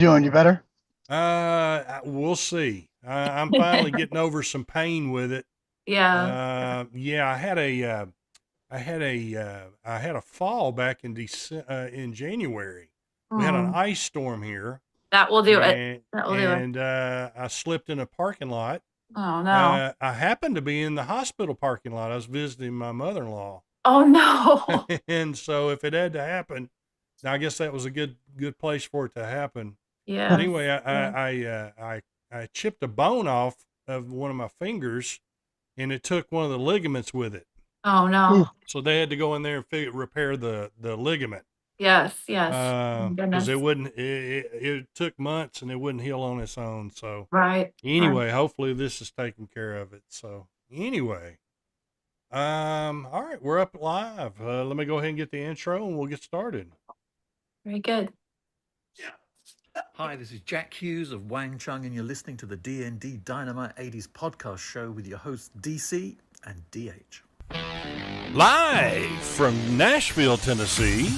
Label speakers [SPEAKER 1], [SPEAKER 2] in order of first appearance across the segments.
[SPEAKER 1] Doing you better?
[SPEAKER 2] We'll see. I'm finally getting over some pain with it.
[SPEAKER 3] Yeah.
[SPEAKER 2] Yeah, I had a fall back in January. We had an
[SPEAKER 3] Mm,
[SPEAKER 2] ice storm here,
[SPEAKER 3] that will do it.
[SPEAKER 2] and
[SPEAKER 3] That will do it.
[SPEAKER 2] I slipped in a parking lot.
[SPEAKER 3] Oh no.
[SPEAKER 2] I happened to be in the hospital parking lot. I was visiting my mother-in-law,
[SPEAKER 3] Oh no.
[SPEAKER 2] and so if it had to happen, I guess that was a good place for it to happen. But
[SPEAKER 3] Yes.
[SPEAKER 2] anyway,
[SPEAKER 3] Yeah.
[SPEAKER 2] I chipped a bone off of one of my fingers, and it took one of the ligaments with it.
[SPEAKER 3] Oh
[SPEAKER 1] Ooh,
[SPEAKER 3] no.
[SPEAKER 2] So they had to go in there and repair the ligament
[SPEAKER 3] Yes. Yes. Oh,
[SPEAKER 2] because
[SPEAKER 3] goodness.
[SPEAKER 2] it wouldn't. It took months and it wouldn't heal on its own. So
[SPEAKER 3] Right. Right.
[SPEAKER 2] anyway, hopefully this is taking care of it. So anyway, all right, we're up live. Let me go ahead and get the intro and we'll get started.
[SPEAKER 3] Very good.
[SPEAKER 4] Hi, this is Jack Hughes of Wang Chung, and you're listening to the DND Dynamite 80s podcast show with your hosts DC and DH.
[SPEAKER 2] Live from Nashville, Tennessee,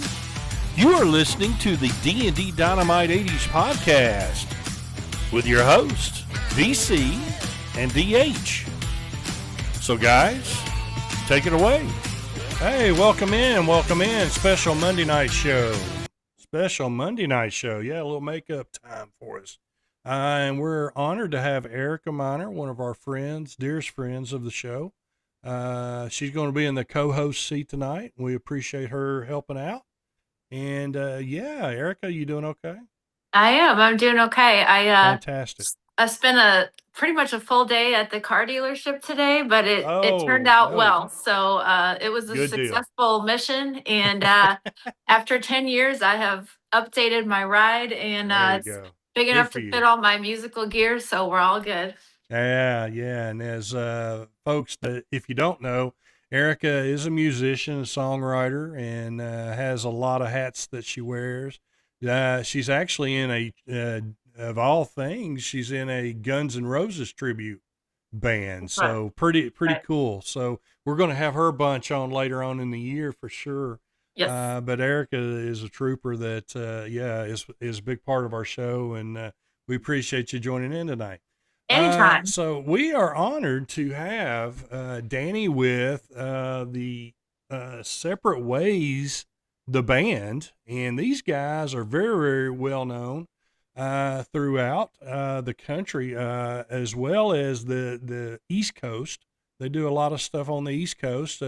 [SPEAKER 2] you are listening to the D&D Dynamite 80s podcast with your hosts, DC and DH. So guys, take it away. Hey, welcome in. Special Monday night show. Yeah, a little makeup time for us. And we're honored to have Erica Miner, one of our friends, dearest friends of the show. She's going to be in the co-host seat tonight. We appreciate her helping out. And yeah, Erica, you doing okay?
[SPEAKER 3] I am. I'm doing okay.
[SPEAKER 2] Fantastic.
[SPEAKER 3] I spent a pretty much a full day at the car dealership today, but it turned
[SPEAKER 2] Oh,
[SPEAKER 3] out
[SPEAKER 2] no.
[SPEAKER 3] well. So it was a
[SPEAKER 2] Good deal.
[SPEAKER 3] successful mission, and after 10 years, I have updated my ride, and
[SPEAKER 2] There you
[SPEAKER 3] it's
[SPEAKER 2] go.
[SPEAKER 3] big
[SPEAKER 2] Good
[SPEAKER 3] enough
[SPEAKER 2] for
[SPEAKER 3] to
[SPEAKER 2] you.
[SPEAKER 3] fit all my musical gear. So we're all good.
[SPEAKER 2] Yeah. And as folks, that if you don't know, Erica is a musician, a songwriter, and has a lot of hats that she wears. She's actually in of all things, she's in a Guns N' Roses tribute band.
[SPEAKER 3] Right.
[SPEAKER 2] So pretty
[SPEAKER 3] Right.
[SPEAKER 2] cool. So we're going to have her bunch on later on in the year for sure.
[SPEAKER 3] Yes.
[SPEAKER 2] But Erica is a trooper that, yeah, is a big part of our show, and we appreciate you joining in tonight.
[SPEAKER 3] Anytime.
[SPEAKER 2] So we are honored to have Danny with the Separate Ways, the band, and these guys are very well known throughout the country, as well as the East Coast. They do a lot of stuff on the East Coast,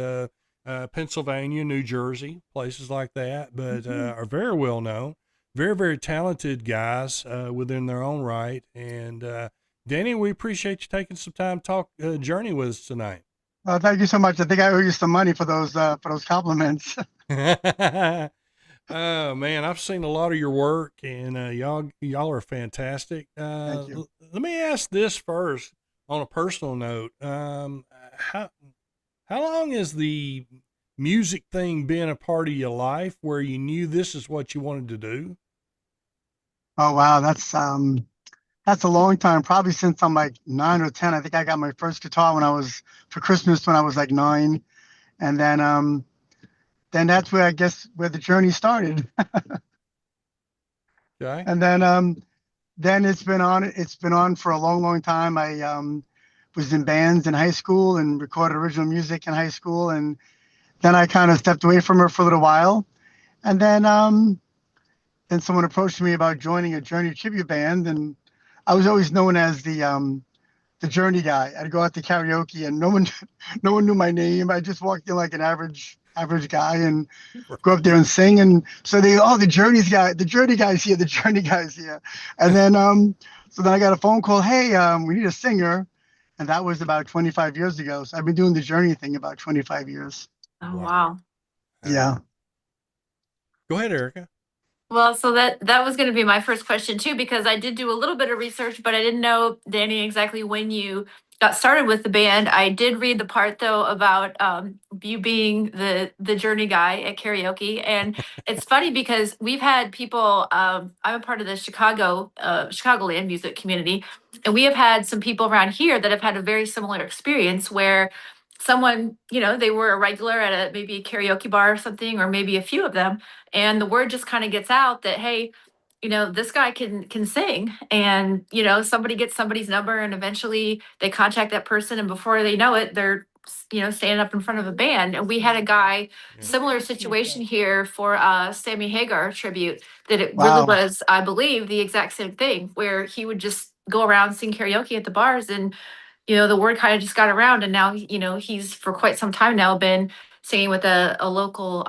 [SPEAKER 2] Pennsylvania, New Jersey, places like that, but are very well known. Very talented guys within their own right, and Danny, we appreciate you taking some time to talk Journey with us tonight.
[SPEAKER 1] thank you so much. I think I owe you some money for those compliments.
[SPEAKER 2] Oh man, I've seen a lot of your work, and y'all are fantastic.
[SPEAKER 1] Thank you.
[SPEAKER 2] Let me ask this first on a personal note. How long has the music thing been a part of your life where you knew this is what you wanted to do?
[SPEAKER 1] Oh wow, that's a long time. Probably since I'm like 9 or 10. I think I got my first guitar when I was for Christmas when I was like 9, and then that's where I guess where the journey started.
[SPEAKER 2] Okay.
[SPEAKER 1] And then it's been on for a long time. I was in bands in high school and recorded original music in high school, and then I kind of stepped away from her for a little while, and then someone approached me about joining a Journey tribute band, and I was always known as the Journey guy. I'd go out to karaoke, and no one knew my name. I just walked in like an average guy and go up there and sing. And so the Journey's guy, the Journey guy's here, the Journey guy's here. And then so then I got a phone call. Hey, we need a singer, and that was about 25 years ago. So I've been doing the Journey thing about 25 years.
[SPEAKER 3] Oh
[SPEAKER 2] Wow.
[SPEAKER 3] wow.
[SPEAKER 1] Yeah.
[SPEAKER 2] Go ahead, Erica.
[SPEAKER 3] Well, so that was going to be my first question too, because I did do a little bit of research, but I didn't know, Danny, exactly when you got started with the band. I did read the part though about you being the journey guy at karaoke, and it's funny because we've had people. I'm a part of the Chicagoland music community, and we have had some people around here that have had a very similar experience where someone, they were a regular at maybe a karaoke bar or something, or maybe a few of them, and the word just kind of gets out that, hey, this guy can sing, and somebody gets somebody's number, and eventually they contact that person, and before they know it, they're standing up in front of a band. And we had a guy, similar situation here for Sammy Hagar tribute, that it really
[SPEAKER 1] Wow.
[SPEAKER 3] was, I believe, the exact same thing, where he would just go around sing karaoke at the bars, and the word kind of just got around, and now he's for quite some time now been singing with a local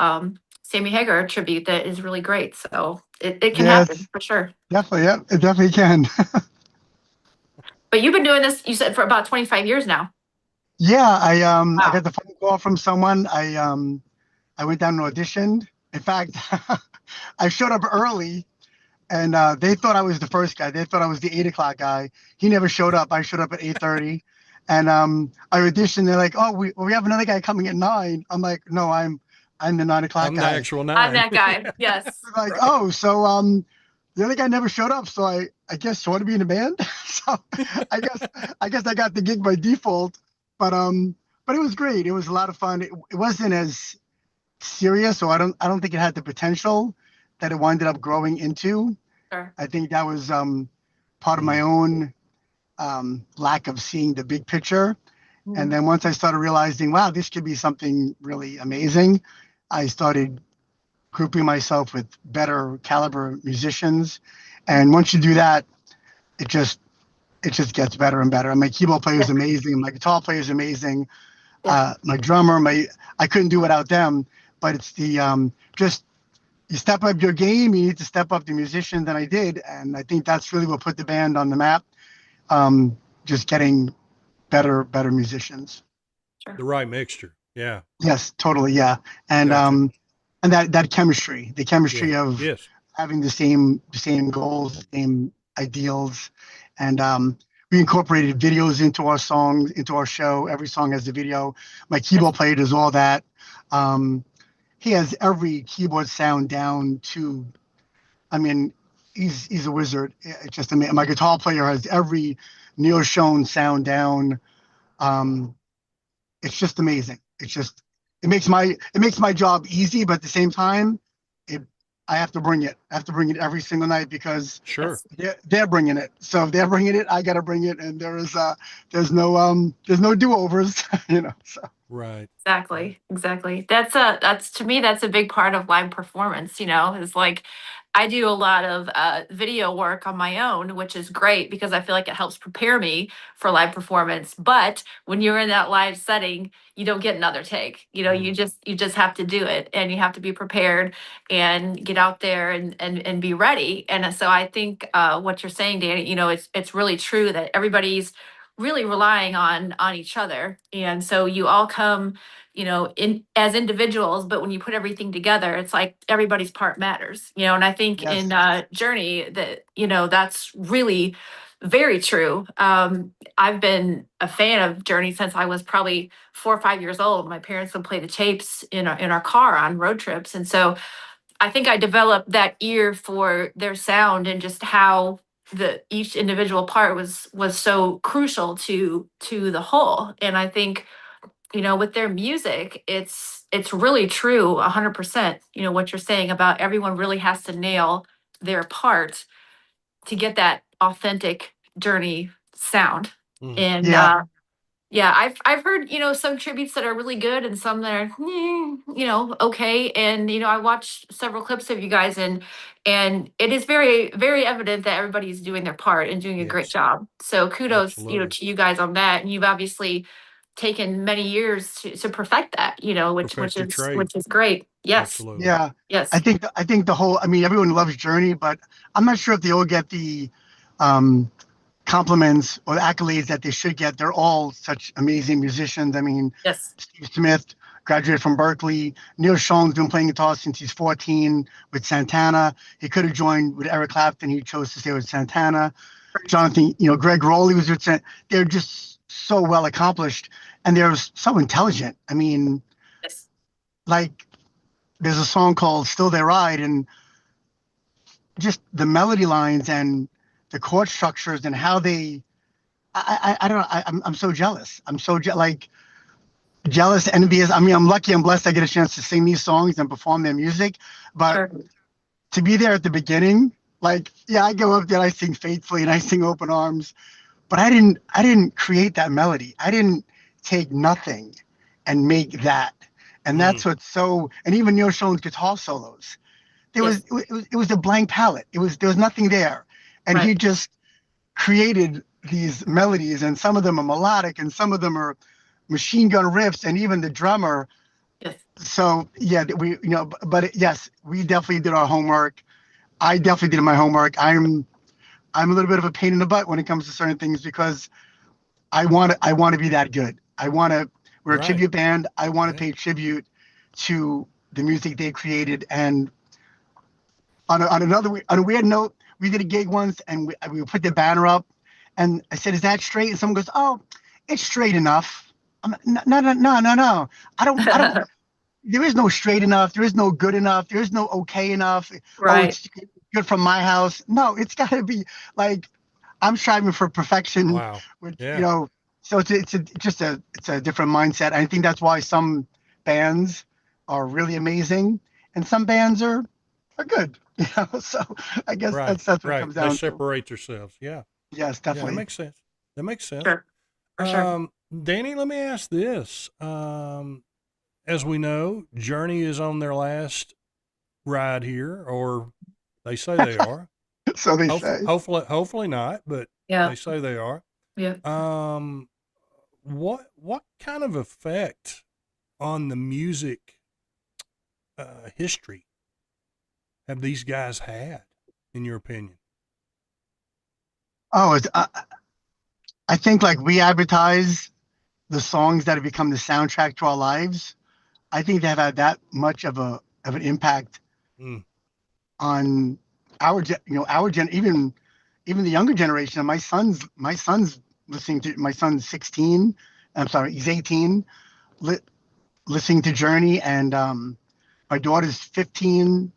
[SPEAKER 3] Sammy Hagar tribute that is really great. So it can happen
[SPEAKER 1] Yes,
[SPEAKER 3] for sure.
[SPEAKER 1] definitely. Yep, it definitely can.
[SPEAKER 3] But you've been doing this, you said, for about 25 years now.
[SPEAKER 1] Yeah, I
[SPEAKER 3] Wow.
[SPEAKER 1] got the phone call from someone. I went down and auditioned. In fact, I showed up early, and they thought I was the first guy. They thought I was the 8 o'clock guy. He never showed up. I showed up at 8:30, and I auditioned. They're like, "Oh, we have another guy coming at 9." I'm like, "No, I'm the 9 o'clock
[SPEAKER 2] I'm the
[SPEAKER 1] guy."
[SPEAKER 2] actual
[SPEAKER 3] I'm
[SPEAKER 2] 9.
[SPEAKER 3] that guy. Yes.
[SPEAKER 1] They're like, "Oh, so the other guy never showed up. So I guess you want to be in a band." So I guess I got the gig by default. But it was great. It was a lot of fun. It wasn't as serious, so I don't think it had the potential that it winded up growing into.
[SPEAKER 3] Sure.
[SPEAKER 1] I think that was part of my own lack of seeing the big picture. And then once I started realizing, wow, this could be something really amazing, I started grouping myself with better caliber musicians. And once you do that, it just gets better and better. My keyboard player is amazing. My guitar player is amazing. My drummer, I couldn't do without them. But it's the just you step up your game. You need to step up the musicians, and I did. And I think that's really what put the band on the map. Just getting better musicians.
[SPEAKER 2] The right mixture. Yeah.
[SPEAKER 1] Yes, totally. Yeah, and
[SPEAKER 2] Gotcha.
[SPEAKER 1] and that chemistry, the chemistry
[SPEAKER 2] Yeah.
[SPEAKER 1] of
[SPEAKER 2] Yes.
[SPEAKER 1] having the same goals, the same ideals, and we incorporated videos into our songs, into our show. Every song has a video. My keyboard player does all that. He has every keyboard sound down to. I mean, he's a wizard. It's just amazing. My guitar player has every Neil Schon sound down. Um, it's just amazing. It makes my job easy, but at the same time, it I have to bring it. I have to bring it every single night because
[SPEAKER 2] Sure.
[SPEAKER 1] they're bringing it. So if they're bringing it, I got to bring it, and there's no do-overs, So
[SPEAKER 2] Right.
[SPEAKER 3] Exactly. That's to me, that's a big part of live performance, is like I do a lot of video work on my own, which is great because I feel like it helps prepare me for live performance. But when you're in that live setting, you don't get another take. You just have to do it, and you have to be prepared and get out there and be ready. And so I think what you're saying, Danny, it's really true that everybody's really relying on each other, and so you all come in as individuals, but when you put everything together, it's like everybody's part matters. And I think in
[SPEAKER 1] yes,
[SPEAKER 3] Journey that that's really very true. I've been a fan of Journey since I was probably 4 or 5 years old. My parents would play the tapes in our car on road trips, and so I think I developed that ear for their sound and just how the each individual part was so crucial to the whole. And I think with their music, it's really true 100%. What you're saying about everyone really has to nail their part to get that authentic Journey sound.
[SPEAKER 2] Mhm.
[SPEAKER 3] And
[SPEAKER 1] yeah,
[SPEAKER 3] yeah, I've heard some tributes that are really good and some that are okay. And I watched several clips of you guys, and it is very very evident that everybody's doing their part and doing a great
[SPEAKER 2] Yes.
[SPEAKER 3] job. So kudos
[SPEAKER 2] Absolutely.
[SPEAKER 3] to you guys on that. And you've obviously taken many years to perfect that. Which
[SPEAKER 2] Perfect your
[SPEAKER 3] is
[SPEAKER 2] trade.
[SPEAKER 3] which is great. Yes,
[SPEAKER 2] Absolutely.
[SPEAKER 1] yeah. I
[SPEAKER 3] yes,
[SPEAKER 1] think I think the whole. I mean, everyone loves Journey, but I'm not sure if they all get the um, compliments or accolades that they should get. They're all such amazing musicians. I mean,
[SPEAKER 3] yes,
[SPEAKER 1] Steve Smith graduated from Berkeley. Neil Schon's been playing guitar since he's 14 with Santana. He could have joined with Eric Clapton. He chose to stay with Santana. Jonathan, Greg Rowley was with They're just so well accomplished, and they're so intelligent. I mean,
[SPEAKER 3] yes,
[SPEAKER 1] like there's a song called "Still They Ride," and just the melody lines and the chord structures and how they. I don't know. I'm so jealous. I'm so like jealous, envious. I mean, I'm lucky, I'm blessed I get a chance to sing these songs and perform their music. But
[SPEAKER 3] sure,
[SPEAKER 1] to be there at the beginning, Like, yeah, I go up there, I sing Faithfully and I sing Open Arms, but I didn't create that melody. I didn't take nothing and make that. And that's
[SPEAKER 2] Mm,
[SPEAKER 1] what's so, and even Neil Schoen's guitar solos,
[SPEAKER 3] Yes.
[SPEAKER 1] it was a blank palette. There was nothing there. And
[SPEAKER 3] Right.
[SPEAKER 1] he just created these melodies, and some of them are melodic and some of them are machine gun riffs, and even the drummer.
[SPEAKER 3] Yes.
[SPEAKER 1] So yeah, but yes, we definitely did our homework. I definitely did my homework. I'm a little bit of a pain in the butt when it comes to certain things because I want to be that good. We're a
[SPEAKER 2] right.
[SPEAKER 1] tribute band. I want to
[SPEAKER 2] Yeah.
[SPEAKER 1] pay tribute to the music they created. And on a weird note, we did a gig once and we put the banner up, and I said, "Is that straight?" And someone goes, "Oh, it's straight enough." I'm like, no, no, no, no, no, no. I don't. There is no straight enough. There is no good enough. There is no okay enough. Oh,
[SPEAKER 3] Right.
[SPEAKER 1] it's good from my house. No, it's got to be like I'm striving for perfection,
[SPEAKER 2] Wow.
[SPEAKER 1] which
[SPEAKER 2] Yeah.
[SPEAKER 1] so it's a different mindset. I think that's why some bands are really amazing and some bands are good. So I guess
[SPEAKER 2] Right.
[SPEAKER 1] that's what it
[SPEAKER 2] Right.
[SPEAKER 1] comes
[SPEAKER 2] They
[SPEAKER 1] down to.
[SPEAKER 2] separate themselves. Yeah.
[SPEAKER 1] Yes,
[SPEAKER 2] Yeah. That
[SPEAKER 1] definitely.
[SPEAKER 2] makes sense. That makes sense.
[SPEAKER 3] Sure. For sure.
[SPEAKER 2] Danny, let me ask this. As we know, Journey is on their last ride here, or they say they are.
[SPEAKER 1] So they say.
[SPEAKER 2] Hopefully not, but
[SPEAKER 3] Yeah.
[SPEAKER 2] they say they are.
[SPEAKER 3] Yeah.
[SPEAKER 2] Um, what kind of effect on the music history have these guys had, in your opinion?
[SPEAKER 1] Oh, I think like we advertise the songs that have become the soundtrack to our lives. I think they've had that much of an impact
[SPEAKER 2] Mm,
[SPEAKER 1] on our gen, even the younger generation. And my son's listening to my son's 16. I'm sorry, he's 18, li- listening to Journey, and my daughter's 15.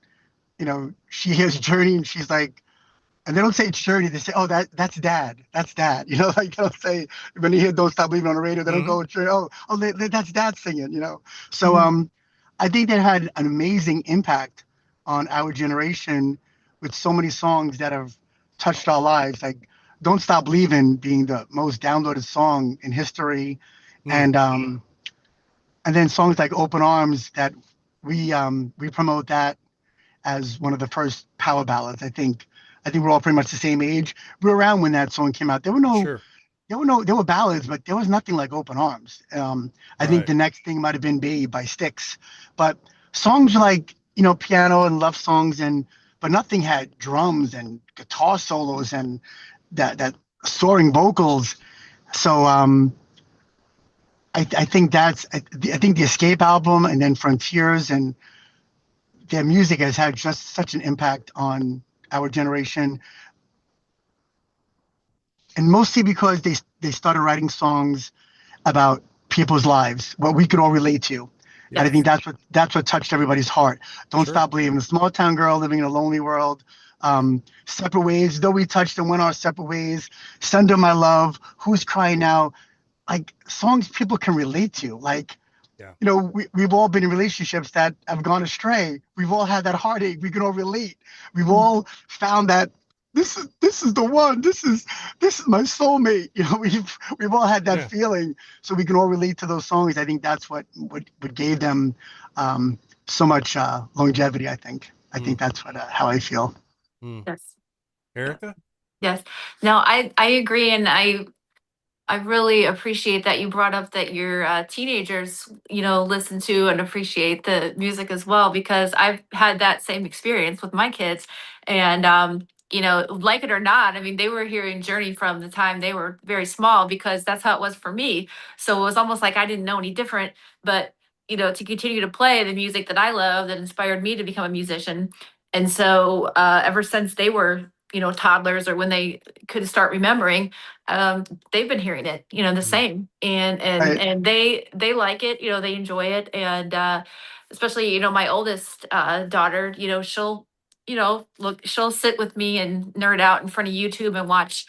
[SPEAKER 1] She hears Journey and she's like, and they don't say it's Journey. They say, "Oh, that's Dad. That's Dad." Like they don't say when you hear "Don't Stop Believing" on the radio. They don't
[SPEAKER 2] hmm
[SPEAKER 1] go, "Journey." Oh, that's Dad singing. So
[SPEAKER 3] Mhm.
[SPEAKER 1] I think that had an amazing impact on our generation with so many songs that have touched our lives. Like "Don't Stop Believing" being the most downloaded song in history,
[SPEAKER 2] mm,
[SPEAKER 1] and then songs like "Open Arms" that we promote that as one of the first power ballads. I think we're all pretty much the same age. We were around when that song came out.
[SPEAKER 2] sure.
[SPEAKER 1] There were ballads, but there was nothing like Open Arms. I think
[SPEAKER 2] Right.
[SPEAKER 1] the next thing might have been Babe by Styx, but songs like piano and love songs, but nothing had drums and guitar solos and that soaring vocals. So I think I think the Escape album and then Frontiers and their music has had just such an impact on our generation, and mostly because they started writing songs about people's lives, what we could all relate to. And I
[SPEAKER 2] Yeah.
[SPEAKER 1] think
[SPEAKER 3] Yes.
[SPEAKER 1] that's what touched everybody's heart. Don't
[SPEAKER 2] Sure.
[SPEAKER 1] Stop Believing, a small town girl living in a lonely world. Separate Ways, though we touched and went our separate ways. Send her my love. Who's crying now? Like songs people can relate to. Like
[SPEAKER 2] Yeah.
[SPEAKER 1] we've all been in relationships that have gone astray. We've all had that heartache. We can all relate. We've
[SPEAKER 3] Mhm.
[SPEAKER 1] all found that this is the one. This is my soulmate. We've all had that
[SPEAKER 2] Yeah.
[SPEAKER 1] feeling, so we can all relate to those songs. I think that's what gave them so much longevity. I think
[SPEAKER 2] Mm,
[SPEAKER 1] that's how I feel.
[SPEAKER 2] mm.
[SPEAKER 3] Yes. Yes.
[SPEAKER 2] Erica?
[SPEAKER 3] Yes. No, I agree, and I really appreciate that you brought up that your teenagers, listen to and appreciate the music as well, because I've had that same experience with my kids. And, like it or not, I mean, they were hearing Journey from the time they were very small because that's how it was for me. So it was almost like I didn't know any different. But, to continue to play the music that I love that inspired me to become a musician. And so ever since they were, toddlers or when they could start remembering, they've been hearing it, the
[SPEAKER 2] Mm,
[SPEAKER 3] same, and they like it, they enjoy it, and especially, my oldest daughter, she'll sit with me and nerd out in front of YouTube and watch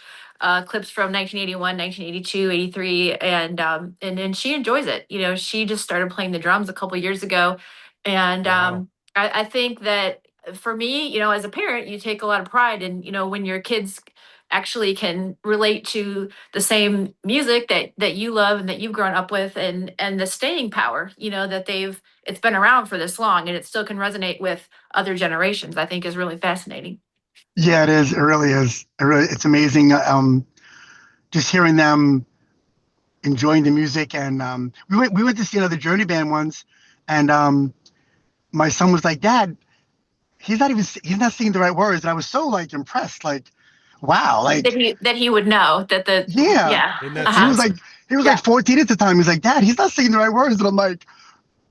[SPEAKER 3] clips from 1981, 1982, 83, and then she enjoys it. She just started playing the drums a couple years ago, and
[SPEAKER 2] wow.
[SPEAKER 3] I think that for me, as a parent, you take a lot of pride in, when your kids actually can relate to the same music that you love and that you've grown up with, and the staying power, that it's been around for this long and it still can resonate with other generations, I think is really fascinating.
[SPEAKER 1] Yeah, it is. It really is. It's amazing. Just hearing them enjoying the music, and we went to see another Journey band once, and my son was like, "Dad, he's not singing the right words," and I was so like impressed, like, wow,
[SPEAKER 3] That
[SPEAKER 1] like,
[SPEAKER 3] he would know that
[SPEAKER 1] yeah.
[SPEAKER 3] yeah.
[SPEAKER 2] Isn't that
[SPEAKER 1] He
[SPEAKER 3] Uh-huh.
[SPEAKER 1] was like
[SPEAKER 2] something?
[SPEAKER 1] he was
[SPEAKER 3] Yeah.
[SPEAKER 1] like 14 at the time. He's like, "Dad, he's not singing the right words," and I'm like,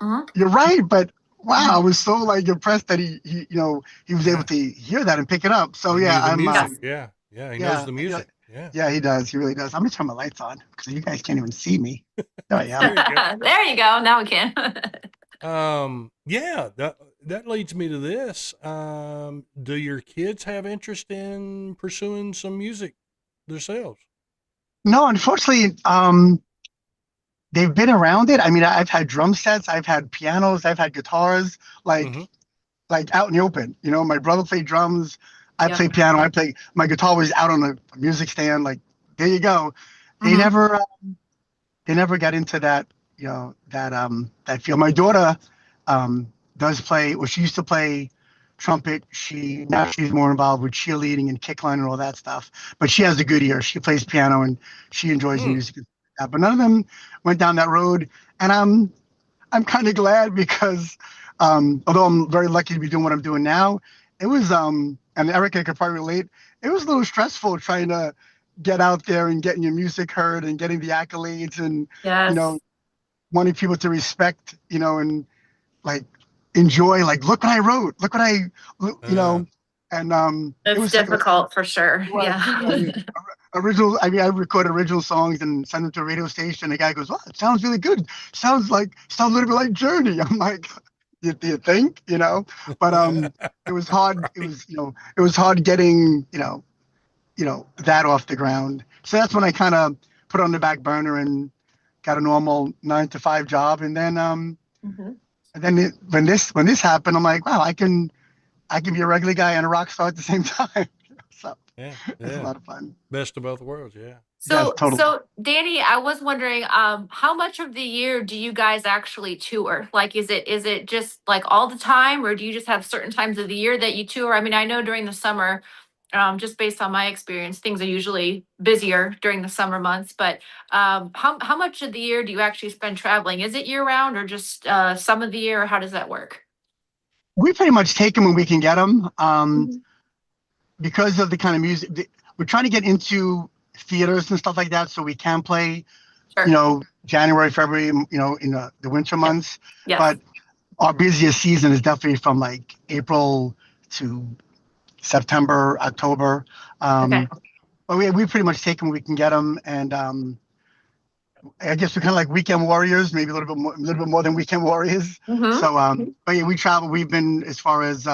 [SPEAKER 3] Uh-huh.
[SPEAKER 1] "You're right," but wow, I
[SPEAKER 3] Mhm.
[SPEAKER 1] was so like impressed that he was able
[SPEAKER 2] Yeah.
[SPEAKER 1] to hear that and pick it up. So
[SPEAKER 2] He
[SPEAKER 1] yeah,
[SPEAKER 2] knew the
[SPEAKER 1] I'm
[SPEAKER 2] music.
[SPEAKER 3] Yes.
[SPEAKER 2] Yeah. Yeah. He knows
[SPEAKER 1] yeah,
[SPEAKER 2] the
[SPEAKER 1] I feel
[SPEAKER 2] music.
[SPEAKER 1] like,
[SPEAKER 2] Yeah.
[SPEAKER 1] yeah, he does. He really does. I'm gonna turn my lights on because you guys can't even see me. There I am.
[SPEAKER 2] There you go.
[SPEAKER 3] There you go. Now we can.
[SPEAKER 2] Yeah, that leads me to this. Do your kids have interest in pursuing some music themselves?
[SPEAKER 1] No, unfortunately, they've been around it. I mean, I've had drum sets, I've had pianos, I've had guitars,
[SPEAKER 2] Mm-hmm.
[SPEAKER 1] like out in the open. My brother played drums, I
[SPEAKER 3] Yep.
[SPEAKER 1] played piano, I played my guitar was out on a music stand. Like there you go. They
[SPEAKER 3] Mhm.
[SPEAKER 1] never they never got into that, that field. My daughter does play, well, she used to play trumpet. Now she's more involved with cheerleading and kickline and all that stuff. But she has a good ear. She plays piano and she enjoys
[SPEAKER 2] Mm.
[SPEAKER 1] music. But none of them went down that road. And I'm kind of glad because although I'm very lucky to be doing what I'm doing now, it was and Erica could probably relate, it was a little stressful trying to get out there and getting your music heard and getting the accolades and you know
[SPEAKER 3] Yes.
[SPEAKER 1] wanting people to respect, and like enjoy, like, look what I wrote, look what I you
[SPEAKER 2] Uh,
[SPEAKER 1] know and it
[SPEAKER 3] It's
[SPEAKER 1] was it
[SPEAKER 3] difficult for sure.
[SPEAKER 1] was,
[SPEAKER 3] Yeah.
[SPEAKER 1] I mean, I mean, I record original songs and send them to a radio station. The guy goes, "Well, it sounds really good. Sounds a little bit like Journey." I'm like, do you think?" But it was hard. It
[SPEAKER 2] right.
[SPEAKER 1] was it was hard getting that off the ground. So that's when I kind of put it on the back burner and got a normal 9 to 5 job. And then
[SPEAKER 3] Mhm.
[SPEAKER 1] when this happened, I'm like, wow, I can be a regular guy and a rock star at the same time. So
[SPEAKER 2] Yeah.
[SPEAKER 1] it's a
[SPEAKER 2] Yeah.
[SPEAKER 1] lot of fun.
[SPEAKER 2] Best of both worlds. Yeah.
[SPEAKER 1] Yes,
[SPEAKER 3] So,
[SPEAKER 1] totally.
[SPEAKER 3] Danny, I was wondering, how much of the year do you guys actually tour? Like, is it just like all the time, or do you just have certain times of the year that you tour? I mean, I know during the summer, just based on my experience, things are usually busier during the summer months. But how much of the year do you actually spend traveling? Is it year round or just some of the year? Or how does that work?
[SPEAKER 1] We pretty much take them when we can get them,
[SPEAKER 3] Mhm.
[SPEAKER 1] because of the kind of music. We're trying to get into theaters and stuff like that so we can play,
[SPEAKER 3] Sure.
[SPEAKER 1] January, February, in the winter
[SPEAKER 3] Yep.
[SPEAKER 1] months.
[SPEAKER 3] Yes.
[SPEAKER 1] But our busiest season is definitely from like April to September, October.
[SPEAKER 3] Okay.
[SPEAKER 1] But we pretty much take them when we can get them. And I guess we're kind of like weekend warriors, maybe a little bit more than weekend warriors.
[SPEAKER 3] Hmm.
[SPEAKER 1] So, but yeah, we travel. I've been as far as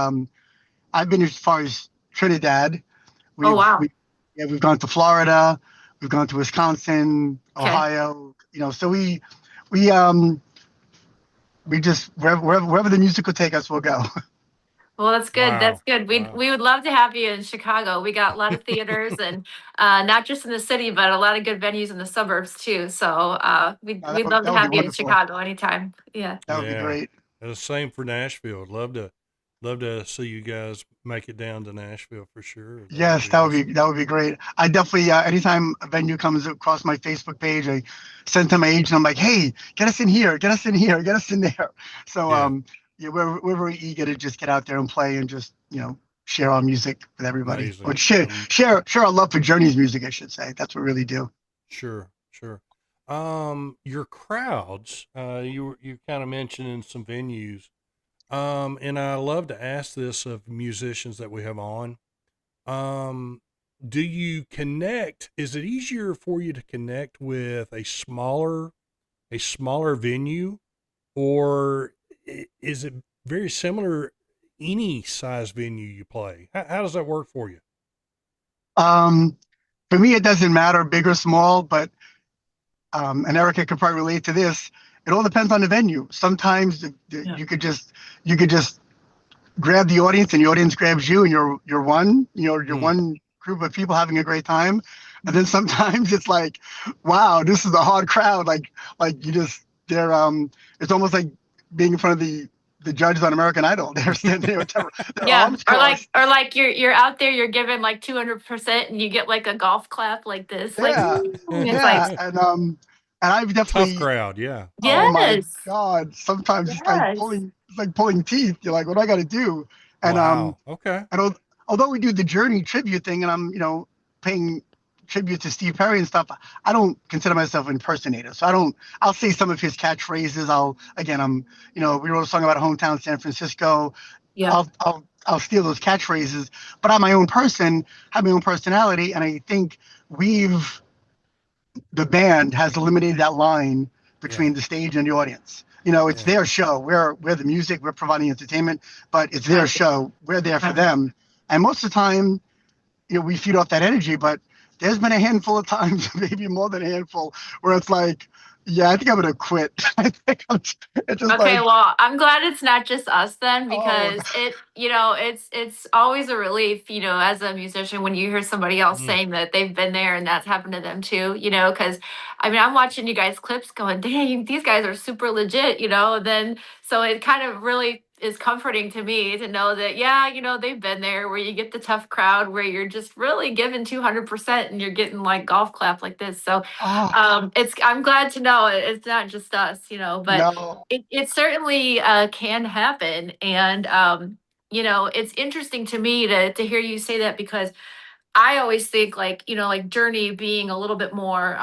[SPEAKER 1] Trinidad.
[SPEAKER 3] Oh,
[SPEAKER 1] We've
[SPEAKER 3] wow.
[SPEAKER 1] we yeah, we've gone to Florida, we've gone to Wisconsin,
[SPEAKER 3] Okay.
[SPEAKER 1] Ohio. So we um we just wherever the music will take us, we'll go.
[SPEAKER 3] Well, that's good. That's
[SPEAKER 2] Wow.
[SPEAKER 3] good. We
[SPEAKER 2] Wow.
[SPEAKER 3] we would love to have you in Chicago. We got a lot of theaters and not just in the city, but a lot of good venues in the suburbs too. So we'd
[SPEAKER 1] Now, that
[SPEAKER 3] we'd
[SPEAKER 1] would
[SPEAKER 3] love
[SPEAKER 1] that
[SPEAKER 3] to
[SPEAKER 1] would be
[SPEAKER 3] have you in
[SPEAKER 1] wonderful.
[SPEAKER 3] Chicago anytime. Yeah.
[SPEAKER 1] That would be
[SPEAKER 2] Yeah.
[SPEAKER 1] great.
[SPEAKER 2] And the same for Nashville. Love to see you guys make it down to Nashville for sure. That would
[SPEAKER 1] Yes,
[SPEAKER 2] be
[SPEAKER 1] that would be
[SPEAKER 2] awesome.
[SPEAKER 1] that would be great. I definitely, anytime a venue comes across my Facebook page, I send to my agent. I'm like, hey, get us in here, get us in here, get us in there. So
[SPEAKER 2] Yeah.
[SPEAKER 1] yeah, we're very eager to just get out there and play and just share our music with everybody, or
[SPEAKER 2] Amazing.
[SPEAKER 1] share our love for Journey's music, I should say. That's what we really do.
[SPEAKER 2] Sure. Sure. Your crowds, you kind of mentioned in some venues. And I love to ask this of musicians that we have on. Um, do you connect? Is it easier for you to connect with a smaller venue, or is it very similar any size venue you play? How does that work for you?
[SPEAKER 1] Um, for me, it doesn't matter, big or small, but and Erica could probably relate to this. It all depends on the venue. Sometimes
[SPEAKER 3] Yeah.
[SPEAKER 1] you could just grab the audience and the audience grabs you and you're one, you're
[SPEAKER 2] Mm.
[SPEAKER 1] one group of people having a great time. And then sometimes it's like, wow, this is a hard crowd. Like you just they're it's almost like being in front of the judges on American Idol. They're standing there with their
[SPEAKER 3] Yeah,
[SPEAKER 1] arms crossed.
[SPEAKER 3] or like you're out there, you're giving like 200%, and you get like a golf clap like this, like
[SPEAKER 1] Yeah,
[SPEAKER 3] it's like
[SPEAKER 1] yeah. And I've
[SPEAKER 2] Tough
[SPEAKER 1] definitely,
[SPEAKER 2] crowd. Yeah.
[SPEAKER 1] oh my
[SPEAKER 3] yes,
[SPEAKER 1] God, sometimes
[SPEAKER 3] yes,
[SPEAKER 1] it's like pulling teeth. You're like, what do I got to do? And
[SPEAKER 2] Wow. Okay.
[SPEAKER 1] and although we do the Journey tribute thing, and I'm paying tribute to Steve Perry and stuff, I don't consider myself an impersonator. So I don't. I'll say some of his catchphrases. I'm we wrote a song about a hometown, San Francisco.
[SPEAKER 3] yeah,
[SPEAKER 1] I'll steal those catchphrases, but I'm my own person, have my own personality, and I think we've the band has eliminated that line between
[SPEAKER 2] Yeah.
[SPEAKER 1] the stage and the audience. It's
[SPEAKER 2] Yeah.
[SPEAKER 1] their show. We're the music. We're providing entertainment, but it's their
[SPEAKER 3] right,
[SPEAKER 1] show. We're there for
[SPEAKER 3] right.
[SPEAKER 1] them. And most of the time, we feed off that energy. But there's been a handful of times, maybe more than a handful, where it's like, yeah, I think I'm gonna quit. It's just
[SPEAKER 3] Okay,
[SPEAKER 1] like,
[SPEAKER 3] well, I'm glad it's not just us then,
[SPEAKER 1] oh,
[SPEAKER 3] because it's always a relief, as a musician when you hear somebody else
[SPEAKER 2] Mm.
[SPEAKER 3] saying that they've been there and that's happened to them too, because I mean, I'm watching you guys clips going, dang, these guys are super legit, then so it kind of really is comforting to me to know that, yeah, they've been there where you get the tough crowd where you're just really giving 200% and you're getting like golf clap like this. So
[SPEAKER 1] oh
[SPEAKER 3] I'm glad to know it's not just us, but
[SPEAKER 1] no,
[SPEAKER 3] it certainly can happen. And it's interesting to me to hear you say that, because I always think like, like Journey being a little bit more,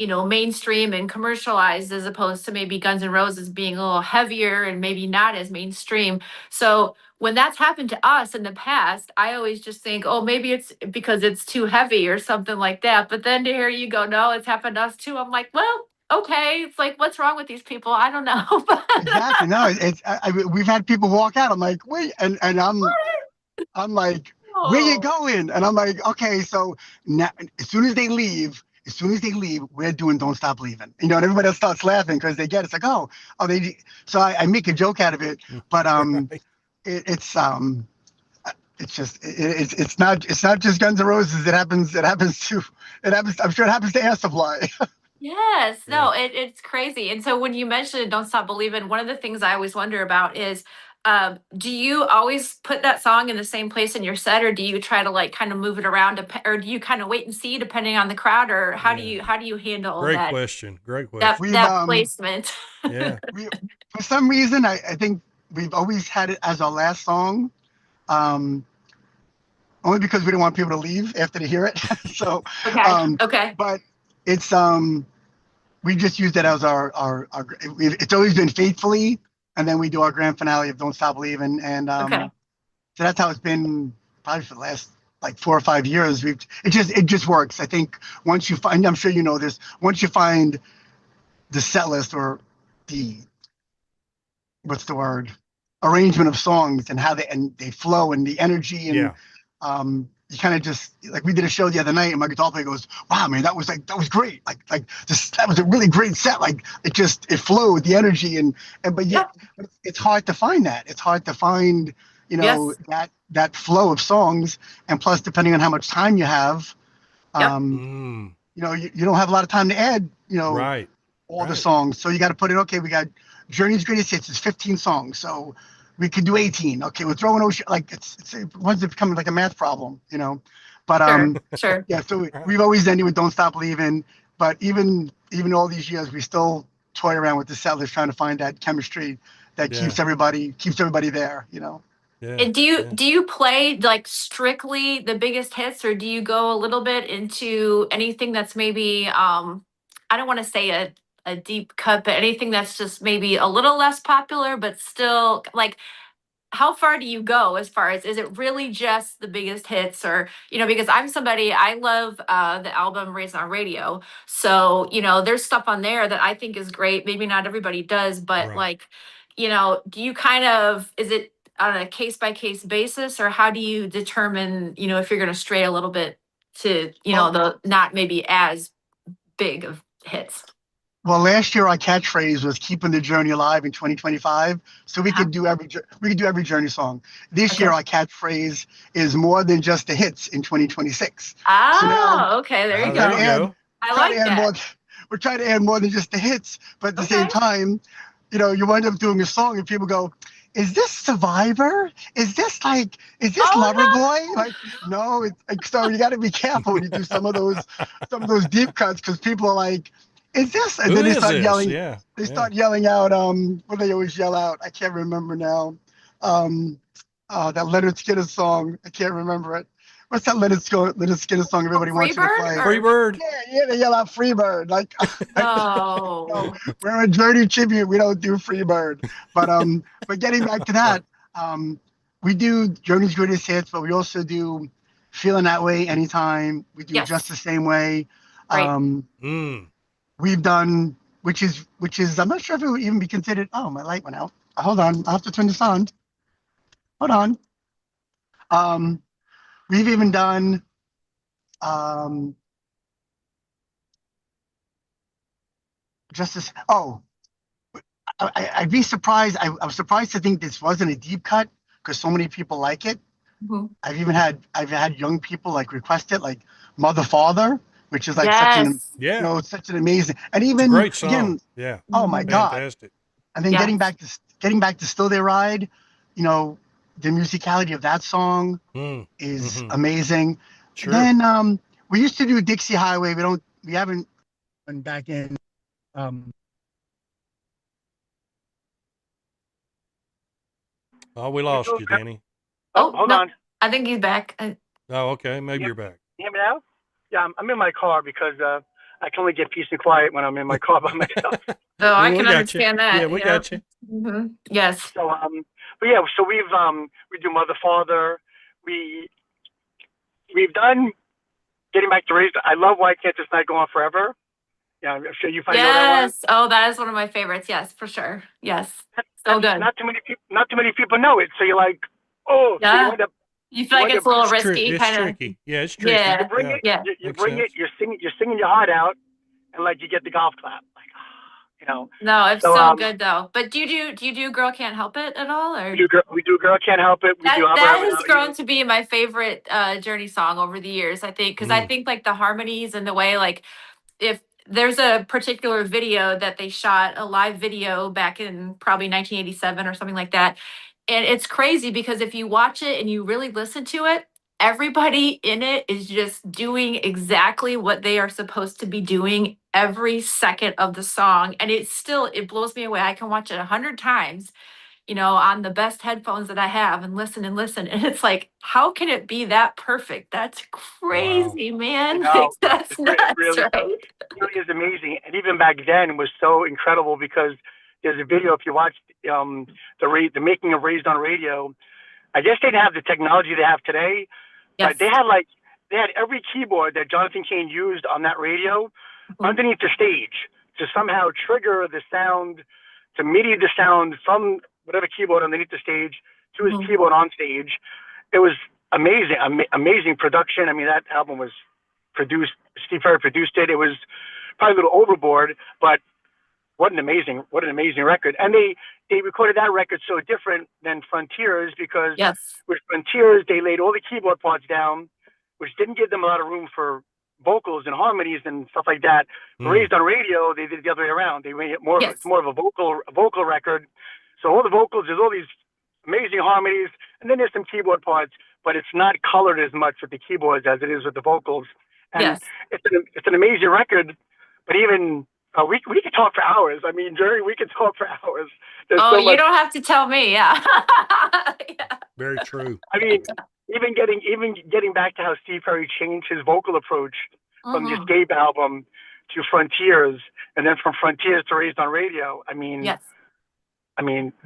[SPEAKER 3] mainstream and commercialized, as opposed to maybe Guns N' Roses being a little heavier and maybe not as mainstream. So when that's happened to us in the past, I always just think, oh, maybe it's because it's too heavy or something like that. But then to hear you go, no, it's happened to us too. I'm like, well, okay. It's like, what's wrong with these people? I don't know.
[SPEAKER 1] exactly. No, we've had people walk out. I'm like, wait, and I'm like, where you
[SPEAKER 3] Oh,
[SPEAKER 1] going? And I'm like, okay, so now, as soon as they leave, we're doing Don't Stop Leaving. And everybody else starts laughing because they get it. It's like, oh, they. So I make a joke out of it, but
[SPEAKER 2] Right.
[SPEAKER 1] it's just it's not just Guns N' Roses. It happens. I'm sure it happens to Air Supply.
[SPEAKER 3] yes,
[SPEAKER 2] Yeah.
[SPEAKER 3] no, it's crazy. And so when you mentioned Don't Stop Believing, one of the things I always wonder about is, do you always put that song in the same place in your set, or do you try to like kind of move it around, or do you kind of wait and see depending on the crowd, or
[SPEAKER 2] Yeah.
[SPEAKER 3] how do you handle
[SPEAKER 2] Great
[SPEAKER 3] that
[SPEAKER 2] question. Great
[SPEAKER 3] that
[SPEAKER 2] question.
[SPEAKER 1] We've
[SPEAKER 3] that placement?
[SPEAKER 2] Yeah.
[SPEAKER 1] we for some reason I think we've always had it as our last song. Um, Only because we don't want people to leave after they hear it. So,
[SPEAKER 3] Okay,
[SPEAKER 1] um,
[SPEAKER 3] okay,
[SPEAKER 1] but it's we just use that as our it's always been faithfully, and then we do our grand finale of Don't Stop Believing, and
[SPEAKER 3] okay.
[SPEAKER 1] so that's how it's been probably for the last like 4 or 5 years. It just works. I think once you find, I'm sure you know this, once you find the set list or the what's the word arrangement of songs and how they flow and the energy and
[SPEAKER 2] Yeah.
[SPEAKER 1] you kind of just like we did a show the other night and my guitar player goes, wow man, that was great, like just that was a really great set, like it flowed the energy and but yet
[SPEAKER 3] Yep,
[SPEAKER 1] it's hard to find that, it's hard to find
[SPEAKER 3] yes,
[SPEAKER 1] that flow of songs, and plus depending on how much time you have,
[SPEAKER 3] yep,
[SPEAKER 1] um
[SPEAKER 2] Mm.
[SPEAKER 1] you don't have a lot of time to add
[SPEAKER 2] Right.
[SPEAKER 1] all the
[SPEAKER 2] Right.
[SPEAKER 1] songs. So you got to put it, okay, we got Journey's Greatest Hits, it's 15 songs. So we could do 18. Okay, we're throwing Ocean, like it once it becomes like a math problem. But
[SPEAKER 3] sure, sure.
[SPEAKER 1] yeah, so we've always ended with Don't Stop Believing. But even all these years, we still toy around with the set list trying to find that chemistry that
[SPEAKER 2] Yeah.
[SPEAKER 1] keeps everybody there.
[SPEAKER 2] Yeah.
[SPEAKER 3] And do you
[SPEAKER 2] Yeah.
[SPEAKER 3] do you play like strictly the biggest hits, or do you go a little bit into anything that's maybe I don't want to say a deep cut, but anything that's just maybe a little less popular, but still like how far do you go as far as is it really just the biggest hits, or because I'm somebody, I love the album Raised on Radio, so there's stuff on there that I think is great, maybe not everybody does, but
[SPEAKER 2] Right.
[SPEAKER 3] like do you kind of, is it on a case by case basis, or how do you determine if you're going to stray a little bit to
[SPEAKER 1] Well,
[SPEAKER 3] the not maybe as big of hits?
[SPEAKER 1] Well, last year our catchphrase was keeping the journey alive in 2025. So we
[SPEAKER 3] Uh-huh.
[SPEAKER 1] could do every journey song. This year
[SPEAKER 3] Okay.
[SPEAKER 1] our catchphrase is more than just the hits in 2026. So now
[SPEAKER 3] Oh, okay. There you
[SPEAKER 1] we're
[SPEAKER 2] There
[SPEAKER 1] trying
[SPEAKER 3] go.
[SPEAKER 1] to
[SPEAKER 2] you
[SPEAKER 1] add
[SPEAKER 2] go.
[SPEAKER 3] I
[SPEAKER 1] trying to
[SPEAKER 3] like
[SPEAKER 1] add more.
[SPEAKER 3] that.
[SPEAKER 1] We're trying to add more than just the hits, but at the same
[SPEAKER 3] Okay.
[SPEAKER 1] time, you wind up doing a song and people go, "Is this Survivor? Is this
[SPEAKER 3] Oh
[SPEAKER 1] Loverboy?" Like, no. It's like, so you got to be careful when you do some of those deep cuts because people are like, "Is this?" And
[SPEAKER 2] Who
[SPEAKER 1] then they
[SPEAKER 2] is
[SPEAKER 1] start
[SPEAKER 2] this?
[SPEAKER 1] yelling.
[SPEAKER 2] Yeah.
[SPEAKER 1] They
[SPEAKER 2] Yeah.
[SPEAKER 1] start yelling out. What do they always yell out? I can't remember now. Um, that Leonard Skinner song. I can't remember it. What's that Leonard Skinner song
[SPEAKER 3] no.
[SPEAKER 1] everybody wants you to
[SPEAKER 3] Freebird
[SPEAKER 1] play?
[SPEAKER 2] Free
[SPEAKER 3] or
[SPEAKER 2] bird.
[SPEAKER 1] Yeah, yeah, they yell out Freebird. Like, no,
[SPEAKER 3] no.
[SPEAKER 1] we're a Journey tribute. We don't do Freebird. But getting back to that, um, we do Journey's greatest hits, but we also do Feeling That Way Anytime. We do Just
[SPEAKER 3] Yes.
[SPEAKER 1] the Same Way.
[SPEAKER 3] Right.
[SPEAKER 1] Um,
[SPEAKER 2] Mm.
[SPEAKER 1] we've done, which is, I'm not sure if it would even be considered. Oh, my light went out. Hold on, I have to turn this on. Hold on. Um, we've even done. Um, Justice. Oh, I'd be surprised. I was surprised to think this wasn't a deep cut because so many people like it.
[SPEAKER 3] Mhm.
[SPEAKER 1] I've had young people like request it, like Mother Father, which is like
[SPEAKER 3] Yes.
[SPEAKER 2] Yeah.
[SPEAKER 1] such an amazing, and
[SPEAKER 2] It's a
[SPEAKER 1] even
[SPEAKER 2] great
[SPEAKER 1] again,
[SPEAKER 2] song. Yeah.
[SPEAKER 1] oh my
[SPEAKER 3] Mhm.
[SPEAKER 1] God.
[SPEAKER 2] Fantastic.
[SPEAKER 1] And then getting
[SPEAKER 3] Yes.
[SPEAKER 1] back to Still They Ride, you know, the musicality of that song
[SPEAKER 2] Mm.
[SPEAKER 1] is
[SPEAKER 2] Hmm.
[SPEAKER 1] amazing. And
[SPEAKER 2] Sure.
[SPEAKER 1] then we used to do Dixie Highway. We haven't been back in. Um,
[SPEAKER 2] Oh, we lost you, Danny.
[SPEAKER 5] Oh,
[SPEAKER 3] Oh
[SPEAKER 5] hold
[SPEAKER 3] no,
[SPEAKER 5] on.
[SPEAKER 3] I think he's back.
[SPEAKER 2] Oh, okay.
[SPEAKER 5] Can
[SPEAKER 2] Maybe
[SPEAKER 5] you
[SPEAKER 2] you're back.
[SPEAKER 5] hear me now? Yeah, I'm in my car because I can only get peace and quiet when I'm in my car by myself.
[SPEAKER 3] Oh, I
[SPEAKER 2] We
[SPEAKER 3] can
[SPEAKER 2] got you.
[SPEAKER 3] understand
[SPEAKER 2] Yeah,
[SPEAKER 3] that.
[SPEAKER 2] we
[SPEAKER 3] Yeah.
[SPEAKER 2] got you.
[SPEAKER 3] Yes.
[SPEAKER 5] So but yeah, so we do Mother Father. We we've done getting back to race. I love Why Can't This Night Go On Forever. Yeah, I'm sure you probably know that one.
[SPEAKER 3] Yes. Oh, that is one of my favorites. Yes, for sure. Yes. So
[SPEAKER 5] That's
[SPEAKER 3] good.
[SPEAKER 5] not too many people know it. So you're like, oh, so
[SPEAKER 3] Yeah. You feel
[SPEAKER 5] you
[SPEAKER 3] like
[SPEAKER 5] wind
[SPEAKER 3] it's
[SPEAKER 5] up
[SPEAKER 3] a little risky,
[SPEAKER 2] It's
[SPEAKER 3] kind of.
[SPEAKER 2] tricky. Yeah, it's tricky.
[SPEAKER 5] you
[SPEAKER 3] Yeah.
[SPEAKER 5] bring
[SPEAKER 2] Yeah.
[SPEAKER 5] it
[SPEAKER 3] Yeah.
[SPEAKER 5] you
[SPEAKER 2] Makes
[SPEAKER 5] bring it
[SPEAKER 2] sense.
[SPEAKER 5] you're singing your heart out, and like you get the golf clap, like you know.
[SPEAKER 3] No, it's
[SPEAKER 5] So
[SPEAKER 3] so good though. But do you do Girl Can't Help It at all, or?
[SPEAKER 5] we do Girl Can't Help It. We do
[SPEAKER 3] That
[SPEAKER 5] Abba
[SPEAKER 3] that
[SPEAKER 5] Abba
[SPEAKER 3] has
[SPEAKER 5] Without
[SPEAKER 3] grown
[SPEAKER 5] You.
[SPEAKER 3] to be my favorite Journey song over the years, I think, because I
[SPEAKER 2] Mm.
[SPEAKER 3] think like the harmonies and the way like if there's a particular video that they shot, a live video back in probably 1987 or something like that. And it's crazy because if you watch it and you really listen to it, everybody in it is just doing exactly what they are supposed to be doing every second of the song. And it blows me away. I can watch it 100 times, on the best headphones that I have and listen and listen. And it's like, how can it be that perfect? That's
[SPEAKER 2] Wow.
[SPEAKER 3] crazy,
[SPEAKER 5] I
[SPEAKER 3] man. Like,
[SPEAKER 5] know
[SPEAKER 3] that's
[SPEAKER 5] it
[SPEAKER 3] nuts, right?
[SPEAKER 5] really is amazing. And even back then, it was so incredible because there's a video. If you watch the making of Raised on Radio, I guess they didn't have the technology they have today, but
[SPEAKER 3] Yes.
[SPEAKER 5] they had every keyboard that Jonathan Cain used on that radio
[SPEAKER 3] Mhm.
[SPEAKER 5] underneath the stage to somehow trigger the sound, to MIDI the sound from whatever keyboard underneath the stage to his
[SPEAKER 3] Mhm.
[SPEAKER 5] keyboard on stage. It was amazing, amazing production. I mean, that album was produced. Steve Perry produced it. It was probably a little overboard, but what an amazing record. And they recorded that record so different than Frontiers because
[SPEAKER 3] Yes.
[SPEAKER 5] with Frontiers they laid all the keyboard parts down, which didn't give them a lot of room for vocals and harmonies and stuff like that.
[SPEAKER 2] Mm.
[SPEAKER 5] Raised on Radio, they did it the other way around. They made it it's
[SPEAKER 3] Yes.
[SPEAKER 5] more of a vocal record. So all the vocals, there's all these amazing harmonies, and then there's some keyboard parts, but it's not colored as much with the keyboards as it is with the vocals. And
[SPEAKER 3] Yes.
[SPEAKER 5] it's an amazing record. But even we could talk for hours. I mean, Jerry, we could talk for hours. There's
[SPEAKER 3] Oh,
[SPEAKER 5] so
[SPEAKER 3] you
[SPEAKER 5] much.
[SPEAKER 3] don't have to tell me. Yeah. Yeah.
[SPEAKER 2] Very true.
[SPEAKER 5] I mean, even getting back to how Steve Perry changed his vocal approach from the
[SPEAKER 3] Mhm.
[SPEAKER 5] Escape album to Frontiers, and then from Frontiers to Raised on Radio. I mean,
[SPEAKER 3] Yes.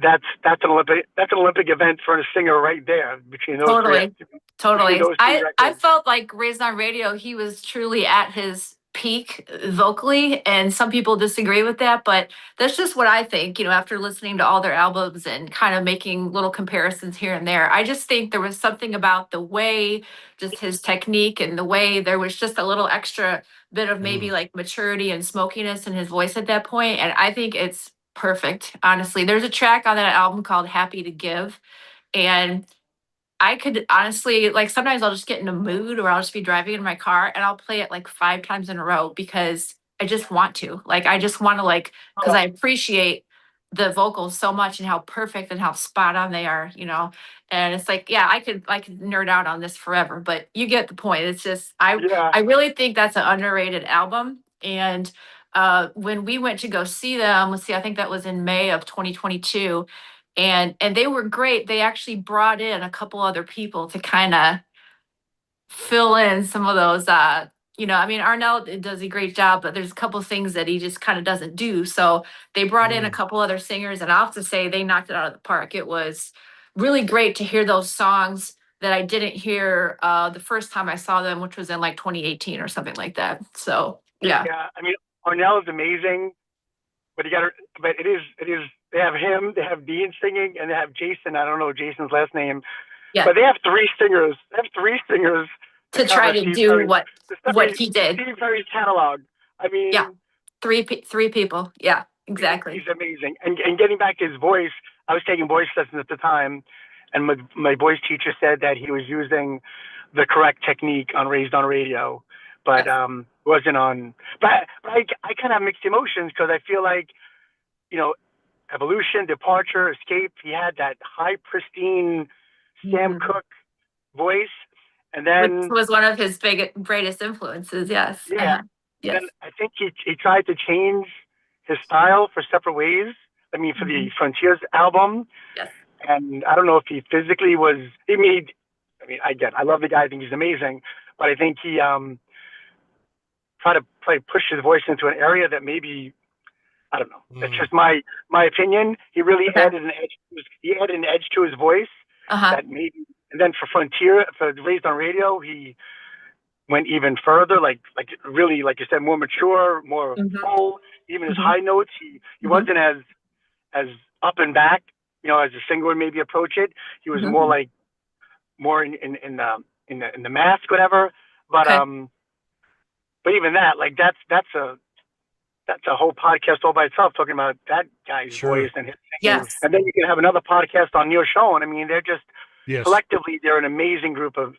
[SPEAKER 5] that's an Olympic event for a singer right there between those three
[SPEAKER 3] Totally.
[SPEAKER 5] between
[SPEAKER 3] Totally.
[SPEAKER 5] those three
[SPEAKER 3] I
[SPEAKER 5] records.
[SPEAKER 3] felt like Raised on Radio, he was truly at his peak peak vocally, and some people disagree with that, but that's just what I think, after listening to all their albums and kind of making little comparisons here and there. I just think there was something about the way, just his technique, and the way there was just a little extra bit of maybe like maturity and smokiness in his voice at that point. And I think it's perfect, honestly. There's a track on that album called Happy to Give. And I could honestly, like, sometimes I'll just get in a mood, or I'll just be driving in my car and I'll play it like 5 times in a row because I just want to. Like, I just want to, like, because I appreciate the vocals so much and how perfect and how spot on they are. And it's like, yeah, I could nerd out on this forever, but you get the point. It's just
[SPEAKER 5] Yeah.
[SPEAKER 3] I really think that's an underrated album. And when we went to go see them, let's see, I think that was in May of 2022, and they were great. They actually brought in a couple other people to kind of fill in some of those I mean, Arnell does a great job, but there's a couple things that he just kind of doesn't do. So they brought in a couple other singers, and I'll have to say they knocked it out of the park. It was really great to hear those songs that I didn't hear the first time I saw them, which was in like 2018 or something like that. So yeah.
[SPEAKER 5] Yeah, I mean, Arnell is amazing, but it is, they have him, they have Dean singing, and they have Jason. I don't know Jason's last name,
[SPEAKER 3] Yeah.
[SPEAKER 5] but they have three singers.
[SPEAKER 3] To try to do what he did.
[SPEAKER 5] Steve Perry's catalog. I mean,
[SPEAKER 3] yeah, three people. Yeah, exactly.
[SPEAKER 5] He's amazing. And getting back to his voice, I was taking voice lessons at the time, and my voice teacher said that he was using the correct technique on Raised on Radio, but wasn't on. But I kind of have mixed emotions because I feel like, Evolution, Departure, Escape, he had that high, pristine Sam Cooke voice. And then,
[SPEAKER 3] which was one of his greatest influences. Yes.
[SPEAKER 5] Yeah.
[SPEAKER 3] Yes.
[SPEAKER 5] And I think he tried to change his style for Separate Ways. I mean, for the Frontiers album.
[SPEAKER 3] Yes.
[SPEAKER 5] And I don't know if he physically was. I love the guy. I think he's amazing. But I think he tried to push his voice into an area that maybe, I don't know. That's just my opinion. He really added an edge. He added an edge to his voice that maybe. And then for Raised on Radio, he went even further, like really, like you said, more mature, more full. Even his high notes, he wasn't as up and back, as a singer would maybe approach it. He was more in the mask, whatever. But but even that, like that's a whole podcast all by itself, talking about that guy's voice and his singing.
[SPEAKER 3] Yes.
[SPEAKER 5] And then you can have another podcast on Neil Schon. I mean, they're just.
[SPEAKER 2] Yes.
[SPEAKER 5] Collectively, they're an amazing group of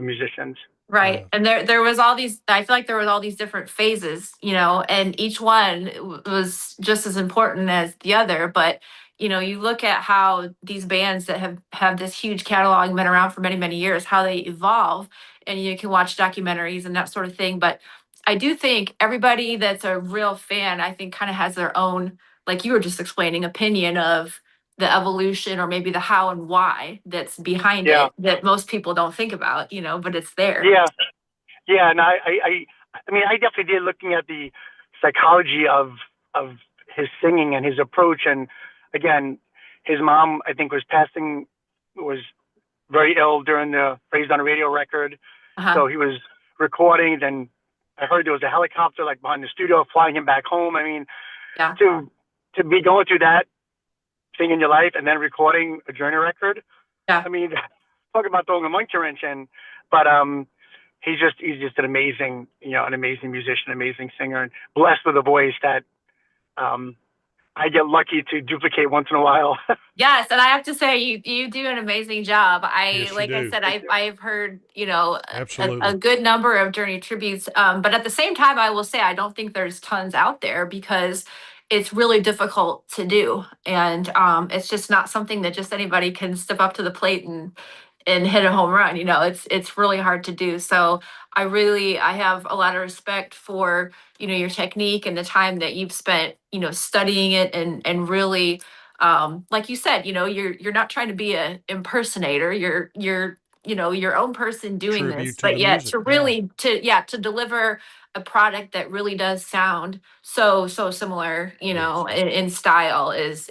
[SPEAKER 5] musicians.
[SPEAKER 3] Right. And there was all these, I feel like there was all these different phases, and each one was just as important as the other. But, you look at how these bands that have this huge catalog, been around for many, many years, how they evolve, and you can watch documentaries and that sort of thing. But I do think everybody that's a real fan, I think, kind of has their own, like you were just explaining, opinion of the evolution, or maybe the how and why that's behind it, that most people don't think about, but it's there.
[SPEAKER 5] Yeah. And I mean, I definitely did, looking at the psychology of his singing and his approach. And again, his mom, I think, was very ill during the Raised on Radio record. So he was recording. Then I heard there was a helicopter like behind the studio flying him back home. I mean, to be going through that thing in your life and then recording a Journey record.
[SPEAKER 3] Yeah.
[SPEAKER 5] I mean, talk about throwing a monkey wrench in. But he's just an amazing, an amazing musician, amazing singer, and blessed with a voice that I get lucky to duplicate once in a while.
[SPEAKER 3] Yes, and I have to say you do an amazing job.
[SPEAKER 2] Yes,
[SPEAKER 3] like I said, I've heard
[SPEAKER 2] Absolutely.
[SPEAKER 3] a good number of Journey tributes, but at the same time, I will say I don't think there's tons out there because it's really difficult to do, and it's just not something that just anybody can step up to the plate and hit a home run. It's really hard to do. So I have a lot of respect for your technique and the time that you've spent studying it and really like you said, you're not trying to be a impersonator. You're your own person doing
[SPEAKER 2] Tribute
[SPEAKER 3] this,
[SPEAKER 2] to
[SPEAKER 3] but
[SPEAKER 2] the
[SPEAKER 3] yet
[SPEAKER 2] music,
[SPEAKER 3] to really to deliver a product that really does sound so similar, in style is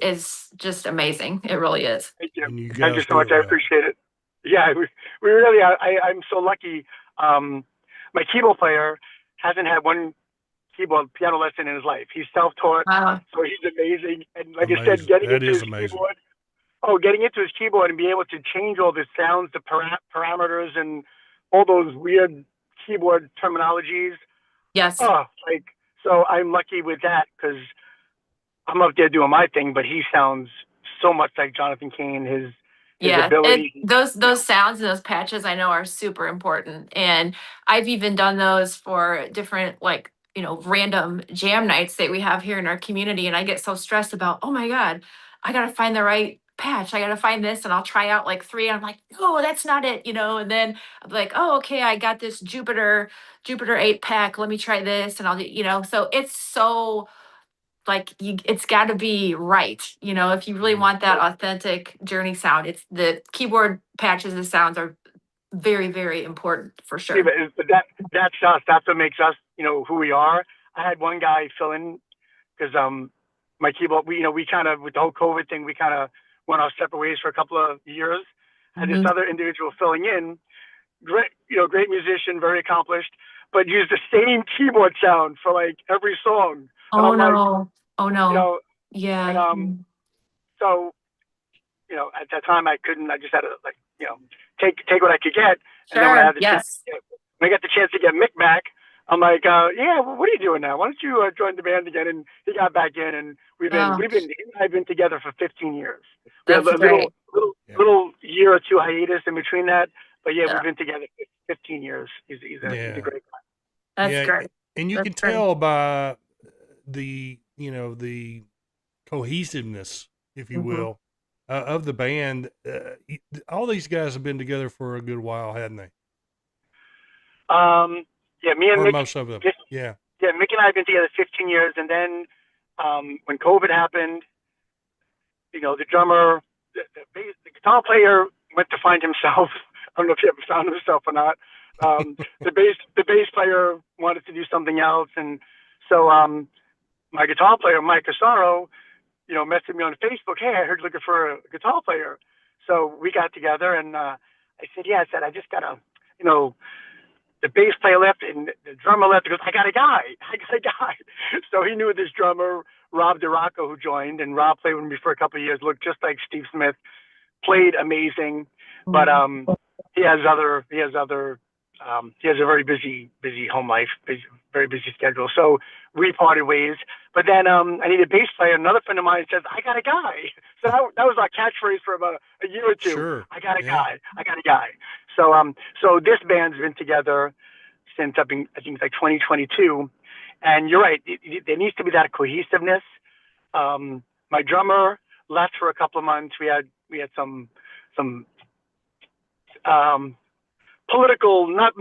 [SPEAKER 3] just amazing. It really is.
[SPEAKER 5] Thank you.
[SPEAKER 2] And you
[SPEAKER 5] Thank you
[SPEAKER 2] guys
[SPEAKER 5] so much.
[SPEAKER 2] do it
[SPEAKER 5] I
[SPEAKER 2] well.
[SPEAKER 5] appreciate it. Yeah, we really are. I'm so lucky. My keyboard player, hasn't had one piano lesson in his life. He's self-taught, so he's amazing. And like I said, getting into his keyboard, getting into his keyboard and being able to change all the sounds, the parameters, and all those weird keyboard terminologies.
[SPEAKER 3] Yes.
[SPEAKER 5] So I'm lucky with that because I'm up there doing my thing, but he sounds so much like Jonathan Cain. His ability.
[SPEAKER 3] Those sounds and those patches I know are super important. And I've even done those for different, like, random jam nights that we have here in our community. And I get so stressed about, oh my God, I got to find the right patch. I got to find this. And I'll try out like 3. And I'm like, no, that's not it. And then I'm like, oh, okay, I got this Jupiter 8 pack. Let me try this. And I'll, so it's so, like, it's got to be right. If you really want that authentic Journey sound, it's the keyboard patches and sounds are very, very important for sure.
[SPEAKER 5] Yeah, but that's us. That's what makes us, who we are. I had one guy fill in because my keyboard, we kind of, with the whole COVID thing, we kind of went our separate ways for a couple of years. Had this other individual filling in, great musician, very accomplished, but used the same keyboard sound for like every song.
[SPEAKER 3] Oh no. Oh no. Yeah.
[SPEAKER 5] And so, at that time I just had to take what I could get.
[SPEAKER 3] Sure.
[SPEAKER 5] And then when I got the chance to get Mick back, I'm like, yeah, what are you doing now? Why don't you join the band again? And he got back in, and I've been together for 15 years. We had a little year or two hiatus in between that, but we've been together 15 years. He's a great guy.
[SPEAKER 3] That's great.
[SPEAKER 2] And you can tell by the the cohesiveness, if you will, of the band. All these guys have been together for a good while, hadn't they?
[SPEAKER 5] Me and Mick,
[SPEAKER 2] most of them.
[SPEAKER 5] Mick and I have been together 15 years, and then when COVID happened, the drummer, the guitar player went to find himself. I don't know if he ever found himself or not. The bass player wanted to do something else, and so my guitar player, Mike Casaro, messaged me on Facebook. Hey, I heard you're looking for a guitar player. So we got together, and I said, I said, I just gotta, the bass player left and the drummer left. He goes, I got a guy. So he knew this drummer, Rob DeRocco, who joined, and Rob played with me for a couple of years, looked just like Steve Smith, played amazing, but he has a very busy home life, very busy schedule. So we parted ways. But then I need a bass player. Another friend of mine says, I got a guy. So that was our catchphrase for about a year or two.
[SPEAKER 2] Sure.
[SPEAKER 5] I got a guy. So so this band's been together since I think it's like 2022. And you're right. There needs to be that cohesiveness. My drummer left for a couple of months. We had some political, not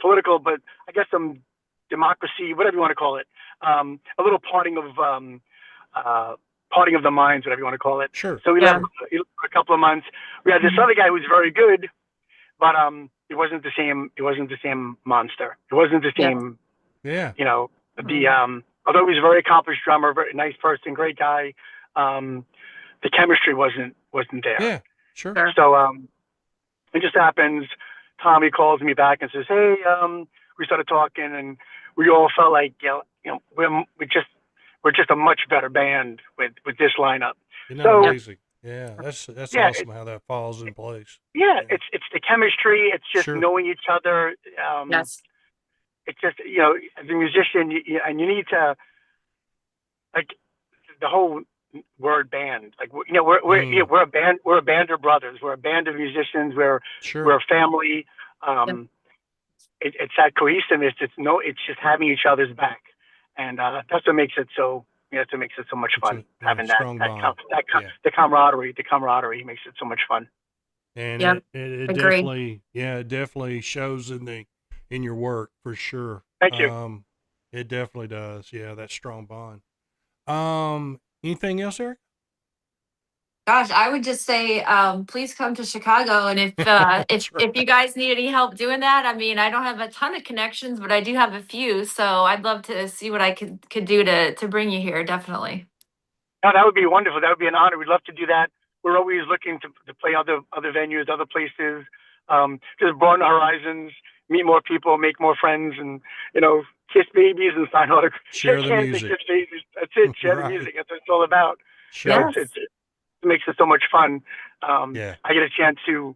[SPEAKER 5] political, but I guess some democracy, whatever you want to call it. A little parting of the minds, whatever you want to call it.
[SPEAKER 2] Sure.
[SPEAKER 5] So we left for a couple of months. We had this other guy who was very good, but it wasn't the same. It wasn't the same monster. It wasn't the same.
[SPEAKER 2] Yeah.
[SPEAKER 5] Although he was a very accomplished drummer, very nice person, great guy, the chemistry wasn't there.
[SPEAKER 2] Yeah. Sure.
[SPEAKER 5] So it just happens. Tommy calls me back and says, "Hey, we started talking, and we all felt like we're just a much better band with this lineup."
[SPEAKER 2] Isn't that amazing? Yeah, that's awesome how that falls in place.
[SPEAKER 5] Yeah, it's the chemistry. It's just knowing each other.
[SPEAKER 3] Yes.
[SPEAKER 5] It's just as a musician, and you need to like the whole word band. Like we're a band. We're a band of brothers. We're a band of musicians. We're a family. It's that cohesiveness. It's just having each other's back, and that's what makes it so. That's what makes it so much fun. Having the camaraderie. The camaraderie makes it so much fun.
[SPEAKER 2] And it definitely shows in your work for sure.
[SPEAKER 5] Thank you.
[SPEAKER 2] It definitely does. Yeah, that strong bond. Anything else, Eric?
[SPEAKER 3] Gosh, I would just say, please come to Chicago. And if you guys need any help doing that, I mean, I don't have a ton of connections, but I do have a few. So I'd love to see what I could do to bring you here. Definitely.
[SPEAKER 5] No, that would be wonderful. That would be an honor. We'd love to do that. We're always looking to play other venues, other places, just broaden our horizons. meet more people, make more friends, and kiss babies and sign autographs.
[SPEAKER 2] Share
[SPEAKER 5] Shake
[SPEAKER 2] the
[SPEAKER 5] hands and
[SPEAKER 2] music.
[SPEAKER 5] kiss babies. That's it. Share the
[SPEAKER 2] Right.
[SPEAKER 5] music. That's what it's all about.
[SPEAKER 2] Sure.
[SPEAKER 3] Yes.
[SPEAKER 5] It makes it so much fun.
[SPEAKER 2] Yeah.
[SPEAKER 5] I get a chance to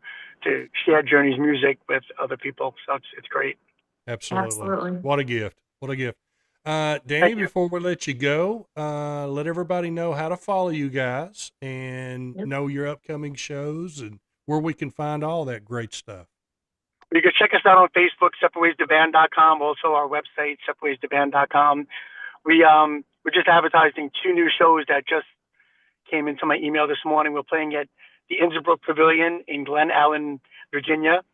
[SPEAKER 5] share Journey's music with other people, so it's great.
[SPEAKER 2] Absolutely. What a gift. What a gift. Danny,
[SPEAKER 5] Thank you.
[SPEAKER 2] before we let you go, let everybody know how to follow you guys and
[SPEAKER 3] Yep.
[SPEAKER 2] know your upcoming shows and where we can find all that great stuff.
[SPEAKER 5] You can check us out on Facebook, separatewaystheband.com. Also, our website, separatewaystheband.com. We're just advertising 2 new shows that just came into my email this morning. We're playing at the Innsbruck Pavilion in Glen Allen, Virginia,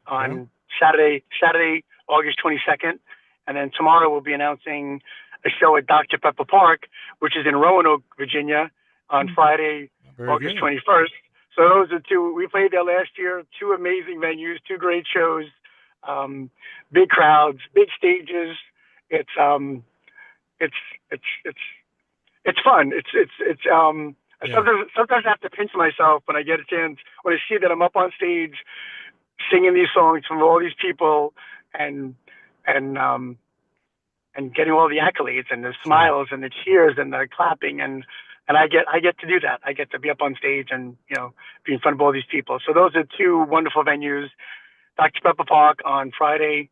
[SPEAKER 5] on Saturday, August 22nd. And then tomorrow we'll be announcing a show at Dr. Pepper Park, which is in Roanoke, Virginia, on Friday, August 21st. So those are 2. We played there last year. 2 amazing venues, 2 great shows, big crowds, big stages. It's fun. Sometimes I have to pinch myself when I get a chance, when I see that I'm up on stage singing these songs from all these people and getting all the accolades and the smiles and the cheers and the clapping and I get to do that. I get to be up on stage and be in front of all these people. So those are 2 wonderful venues: Dr. Pepper Park on Friday,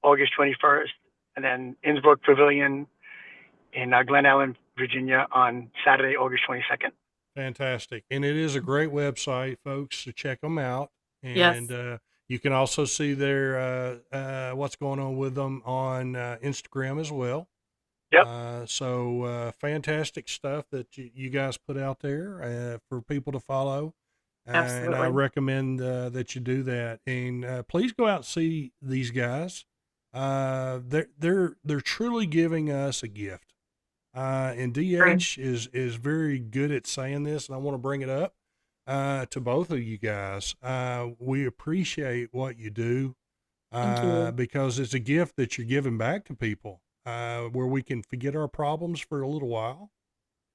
[SPEAKER 5] August 21st, and then Innsbruck Pavilion in Glen Allen, Virginia, on Saturday, August 22nd.
[SPEAKER 2] Fantastic. And it is a great website, folks, so check them out. And
[SPEAKER 3] Yes.
[SPEAKER 2] You can also see their what's going on with them on Instagram as well.
[SPEAKER 5] Yep.
[SPEAKER 2] So fantastic stuff that you guys put out there for people to follow. And I
[SPEAKER 3] Absolutely.
[SPEAKER 2] recommend that you do that. And please go out and see these guys. They're truly giving us a gift. And DH is very good at saying this, and I want to bring it up to both of you guys. We appreciate what you do
[SPEAKER 3] Thank you.
[SPEAKER 2] because it's a gift that you're giving back to people where we can forget our problems for a little while.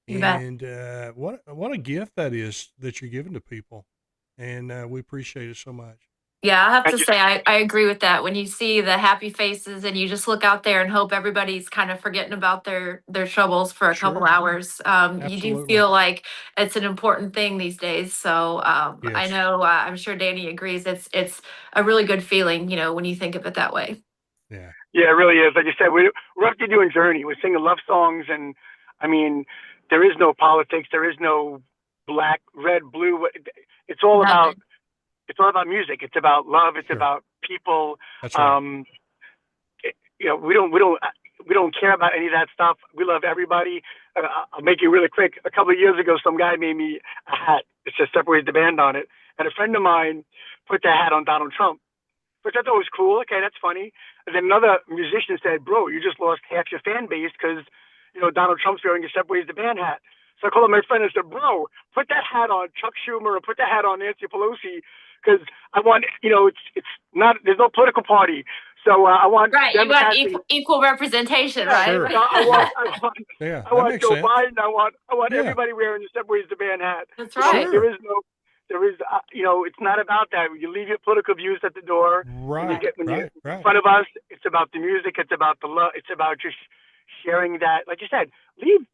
[SPEAKER 3] You bet.
[SPEAKER 2] And what a gift that is that you're giving to people. And we appreciate it so much.
[SPEAKER 3] Yeah, I have
[SPEAKER 5] Thank
[SPEAKER 3] to
[SPEAKER 5] you.
[SPEAKER 3] say, I agree with that. When you see the happy faces and you just look out there and hope everybody's kind of forgetting about their troubles for a couple
[SPEAKER 2] Sure.
[SPEAKER 3] hours, you do
[SPEAKER 2] Absolutely.
[SPEAKER 3] feel like it's an important thing these days. So I
[SPEAKER 2] Yes.
[SPEAKER 3] know, I'm sure Danny agrees. It's a really good feeling, when you think of it that way.
[SPEAKER 2] Yeah.
[SPEAKER 5] Yeah, it really is. Like you said, we're up to doing Journey. We're singing love songs, and I mean, there is no politics. There is no black, red, blue. It's all about
[SPEAKER 3] Nothing.
[SPEAKER 5] music. It's about love. It's
[SPEAKER 2] Sure.
[SPEAKER 5] about people.
[SPEAKER 2] That's right.
[SPEAKER 5] We don't care about any of that stuff. We love everybody. I'll make it really quick. A couple of years ago, some guy made me a hat. It says "Separate Ways" the band on it, and a friend of mine put that hat on Donald Trump, which I thought was cool. Okay, that's funny. And then another musician said, "Bro, you just lost half your fan base because Donald Trump's wearing a Separate Ways the band hat." So I called up my friend and said, "Bro, put that hat on Chuck Schumer or put that hat on Nancy Pelosi because I want it's not there's no political party, so I want
[SPEAKER 3] Right. You want
[SPEAKER 5] Democrats and
[SPEAKER 3] equal representation,
[SPEAKER 5] yeah,
[SPEAKER 3] right?
[SPEAKER 2] Sure.
[SPEAKER 5] I want
[SPEAKER 2] Yeah,
[SPEAKER 5] I
[SPEAKER 2] that
[SPEAKER 5] want
[SPEAKER 2] makes
[SPEAKER 5] Joe
[SPEAKER 2] sense.
[SPEAKER 5] Biden. I want
[SPEAKER 2] Yeah.
[SPEAKER 5] everybody wearing the Separate Ways the band hat.
[SPEAKER 3] That's
[SPEAKER 5] You know,
[SPEAKER 3] right.
[SPEAKER 2] Sure.
[SPEAKER 5] there is it's not about that. You leave your political views at the door. When
[SPEAKER 2] Right.
[SPEAKER 5] you're in
[SPEAKER 2] Right.
[SPEAKER 5] front of us, it's about the music. It's about the love. It's about just sharing that. Like you said, leave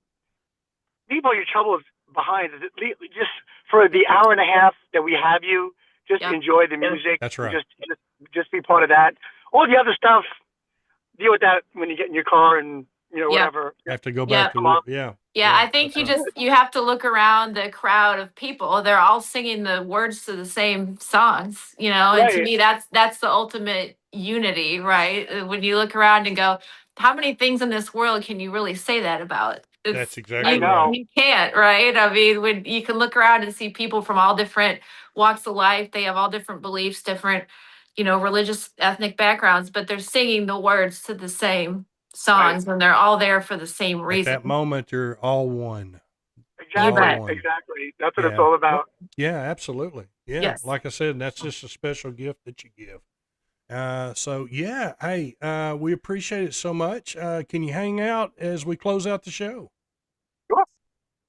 [SPEAKER 5] all your troubles behind. Just for the hour and a half that we have you, just
[SPEAKER 3] Yeah.
[SPEAKER 5] enjoy the music.
[SPEAKER 2] That's right.
[SPEAKER 5] Just be part of that. All the other stuff, deal with that when you get in your car and whatever.
[SPEAKER 2] Have to go
[SPEAKER 3] Yeah.
[SPEAKER 2] back to yeah.
[SPEAKER 3] Yeah, I think
[SPEAKER 2] that's right.
[SPEAKER 3] you have to look around the crowd of people. They're all singing the words to the same songs, and to
[SPEAKER 5] Right.
[SPEAKER 3] me that's the ultimate unity, right? When you look around and go, how many things in this world can you really say that about?
[SPEAKER 2] That's
[SPEAKER 3] It's
[SPEAKER 2] exactly
[SPEAKER 3] you,
[SPEAKER 5] know.
[SPEAKER 2] right.
[SPEAKER 3] you can't, right? I mean, when you can look around and see people from all different walks of life, they have all different beliefs, different, religious, ethnic backgrounds, but they're singing the words to the same songs and they're all there for the same
[SPEAKER 2] At
[SPEAKER 3] reason.
[SPEAKER 2] that moment, you're all one.
[SPEAKER 3] You bet.
[SPEAKER 5] Exactly. That's what it's
[SPEAKER 2] Yeah.
[SPEAKER 5] all about.
[SPEAKER 2] Yeah, absolutely. Yeah.
[SPEAKER 3] Yes.
[SPEAKER 2] Like I said, that's just a special gift that you give. So yeah, hey, we appreciate it so much. Can you hang out as we close out the show?
[SPEAKER 5] Sure.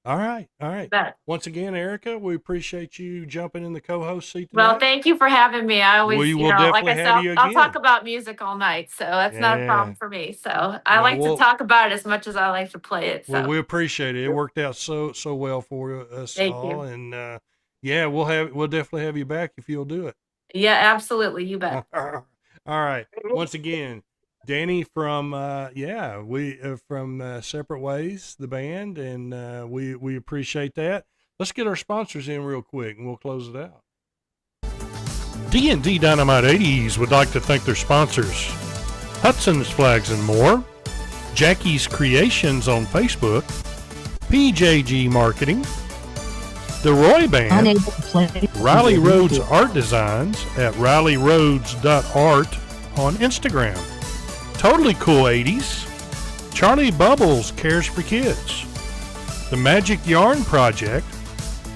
[SPEAKER 2] All right. All right.
[SPEAKER 3] But,
[SPEAKER 2] Once again, Erica, we appreciate you jumping in the co-host seat
[SPEAKER 3] well,
[SPEAKER 2] tonight.
[SPEAKER 3] thank you for having me. I always,
[SPEAKER 2] We
[SPEAKER 3] you
[SPEAKER 2] will
[SPEAKER 3] know, like
[SPEAKER 2] definitely
[SPEAKER 3] I said,
[SPEAKER 2] have you
[SPEAKER 3] I'll talk
[SPEAKER 2] again.
[SPEAKER 3] about music all night, so that's not a
[SPEAKER 2] Yeah.
[SPEAKER 3] problem for me. So I
[SPEAKER 2] Well,
[SPEAKER 3] like to talk about it as much as I like to play it.
[SPEAKER 2] Well,
[SPEAKER 3] So
[SPEAKER 2] we appreciate it. It worked out so well for us
[SPEAKER 3] thank
[SPEAKER 2] all,
[SPEAKER 3] you.
[SPEAKER 2] and yeah, we'll definitely have you back if you'll do it.
[SPEAKER 3] Yeah, absolutely. You bet.
[SPEAKER 2] All right. Once again, Danny from from Separate Ways, the band, and we appreciate that. Let's get our sponsors in real quick, and we'll close it out. DND Dynamite 80s would like to thank their sponsors: Hudson's Flags and More, Jackie's Creations on Facebook, PJG Marketing, The Roy Band, Riley Rhodes Art Designs at rileyroads.art on Instagram, Totally Cool 80s, Charlie Bubbles Cares for Kids, The Magic Yarn Project,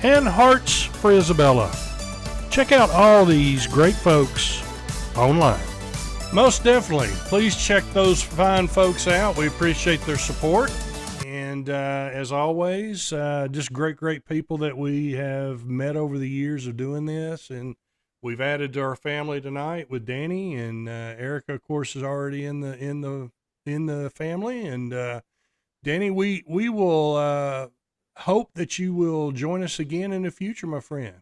[SPEAKER 2] and Hearts for Isabella. Check out all these great folks online. Most definitely. Please check those fine folks out. We appreciate their support. And as always, just great people that we have met over the years of doing this. And we've added to our family tonight with Danny, and Erica, of course, is already in the family. And Danny, we will hope that you will join us again in the future, my friend.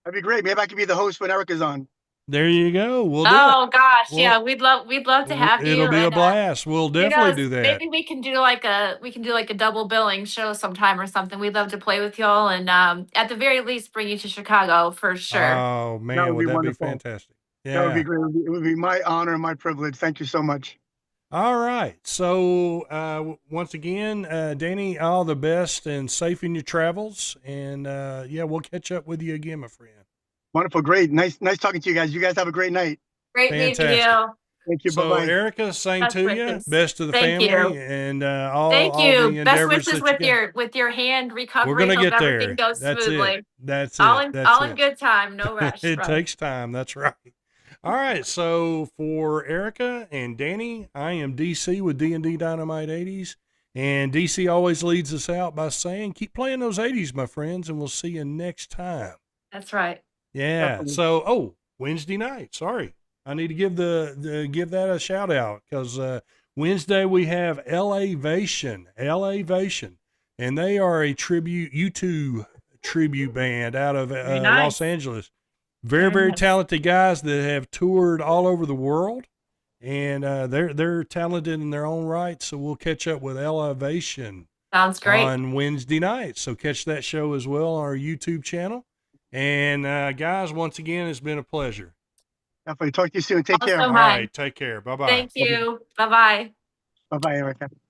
[SPEAKER 1] That'd be great. Maybe I could be the host when Erica's on.
[SPEAKER 2] There you go. We'll do it.
[SPEAKER 3] Oh gosh,
[SPEAKER 2] Well,
[SPEAKER 3] yeah, we'd love to have you.
[SPEAKER 2] It'll be a
[SPEAKER 3] And,
[SPEAKER 2] blast. We'll
[SPEAKER 3] who
[SPEAKER 2] definitely
[SPEAKER 3] knows,
[SPEAKER 2] do that.
[SPEAKER 3] maybe we can do like a double billing show sometime or something. We'd love to play with y'all, and at the very least, bring you to Chicago for sure.
[SPEAKER 2] Oh
[SPEAKER 1] That
[SPEAKER 2] man,
[SPEAKER 1] would be
[SPEAKER 2] would that be
[SPEAKER 1] wonderful.
[SPEAKER 2] fantastic?
[SPEAKER 1] That would be
[SPEAKER 2] Yeah.
[SPEAKER 1] great. It would be my honor and my privilege. Thank you so much.
[SPEAKER 2] All right. So once again, Danny, all the best and safe in your travels. And yeah, we'll catch up with you again, my friend.
[SPEAKER 1] Wonderful. Great. Nice talking to you guys. You guys have a great night.
[SPEAKER 3] Great meeting
[SPEAKER 2] Fantastic.
[SPEAKER 3] you.
[SPEAKER 1] Thank you.
[SPEAKER 2] So
[SPEAKER 1] Bye-bye.
[SPEAKER 2] Erica, same
[SPEAKER 3] Best
[SPEAKER 2] to
[SPEAKER 3] wishes.
[SPEAKER 2] you. Best to the
[SPEAKER 3] Thank
[SPEAKER 2] family,
[SPEAKER 3] you.
[SPEAKER 2] and all
[SPEAKER 3] Thank
[SPEAKER 2] all
[SPEAKER 3] you.
[SPEAKER 2] the
[SPEAKER 3] Best
[SPEAKER 2] endeavors
[SPEAKER 3] wishes
[SPEAKER 2] that you got.
[SPEAKER 3] with your hand recovery.
[SPEAKER 2] We're gonna
[SPEAKER 3] Hope
[SPEAKER 2] get there.
[SPEAKER 3] everything goes
[SPEAKER 2] That's
[SPEAKER 3] smoothly.
[SPEAKER 2] it. That's
[SPEAKER 3] All
[SPEAKER 2] it.
[SPEAKER 3] in
[SPEAKER 2] That's
[SPEAKER 3] all in
[SPEAKER 2] it.
[SPEAKER 3] good time. No rush.
[SPEAKER 2] It
[SPEAKER 3] right.
[SPEAKER 2] takes time. That's right. All right. So for Erica and Danny, I am DC with D&D Dynamite 80s. And DC always leads us out by saying, keep playing those 80s, my friends, and we'll see you next time.
[SPEAKER 3] That's right.
[SPEAKER 2] Yeah.
[SPEAKER 1] Definitely.
[SPEAKER 2] So, Wednesday night. Sorry. I need to give give that a shout out because Wednesday we have Elevation, and they are a YouTube tribute band out of
[SPEAKER 3] Very nice.
[SPEAKER 2] Los Angeles. Very
[SPEAKER 3] nice.
[SPEAKER 2] talented guys that have toured all over the world, and they're talented in their own right. So we'll catch up with Elevation
[SPEAKER 3] Sounds great.
[SPEAKER 2] on Wednesday night. So catch that show as well on our YouTube channel. And guys, once again, it's been a pleasure.
[SPEAKER 1] Definitely. Talk to you soon. Take care.
[SPEAKER 3] Also,
[SPEAKER 2] All
[SPEAKER 3] Bye.
[SPEAKER 2] right, take care. Bye bye.
[SPEAKER 3] Thank you. Bye bye.
[SPEAKER 1] Bye-bye, Erica.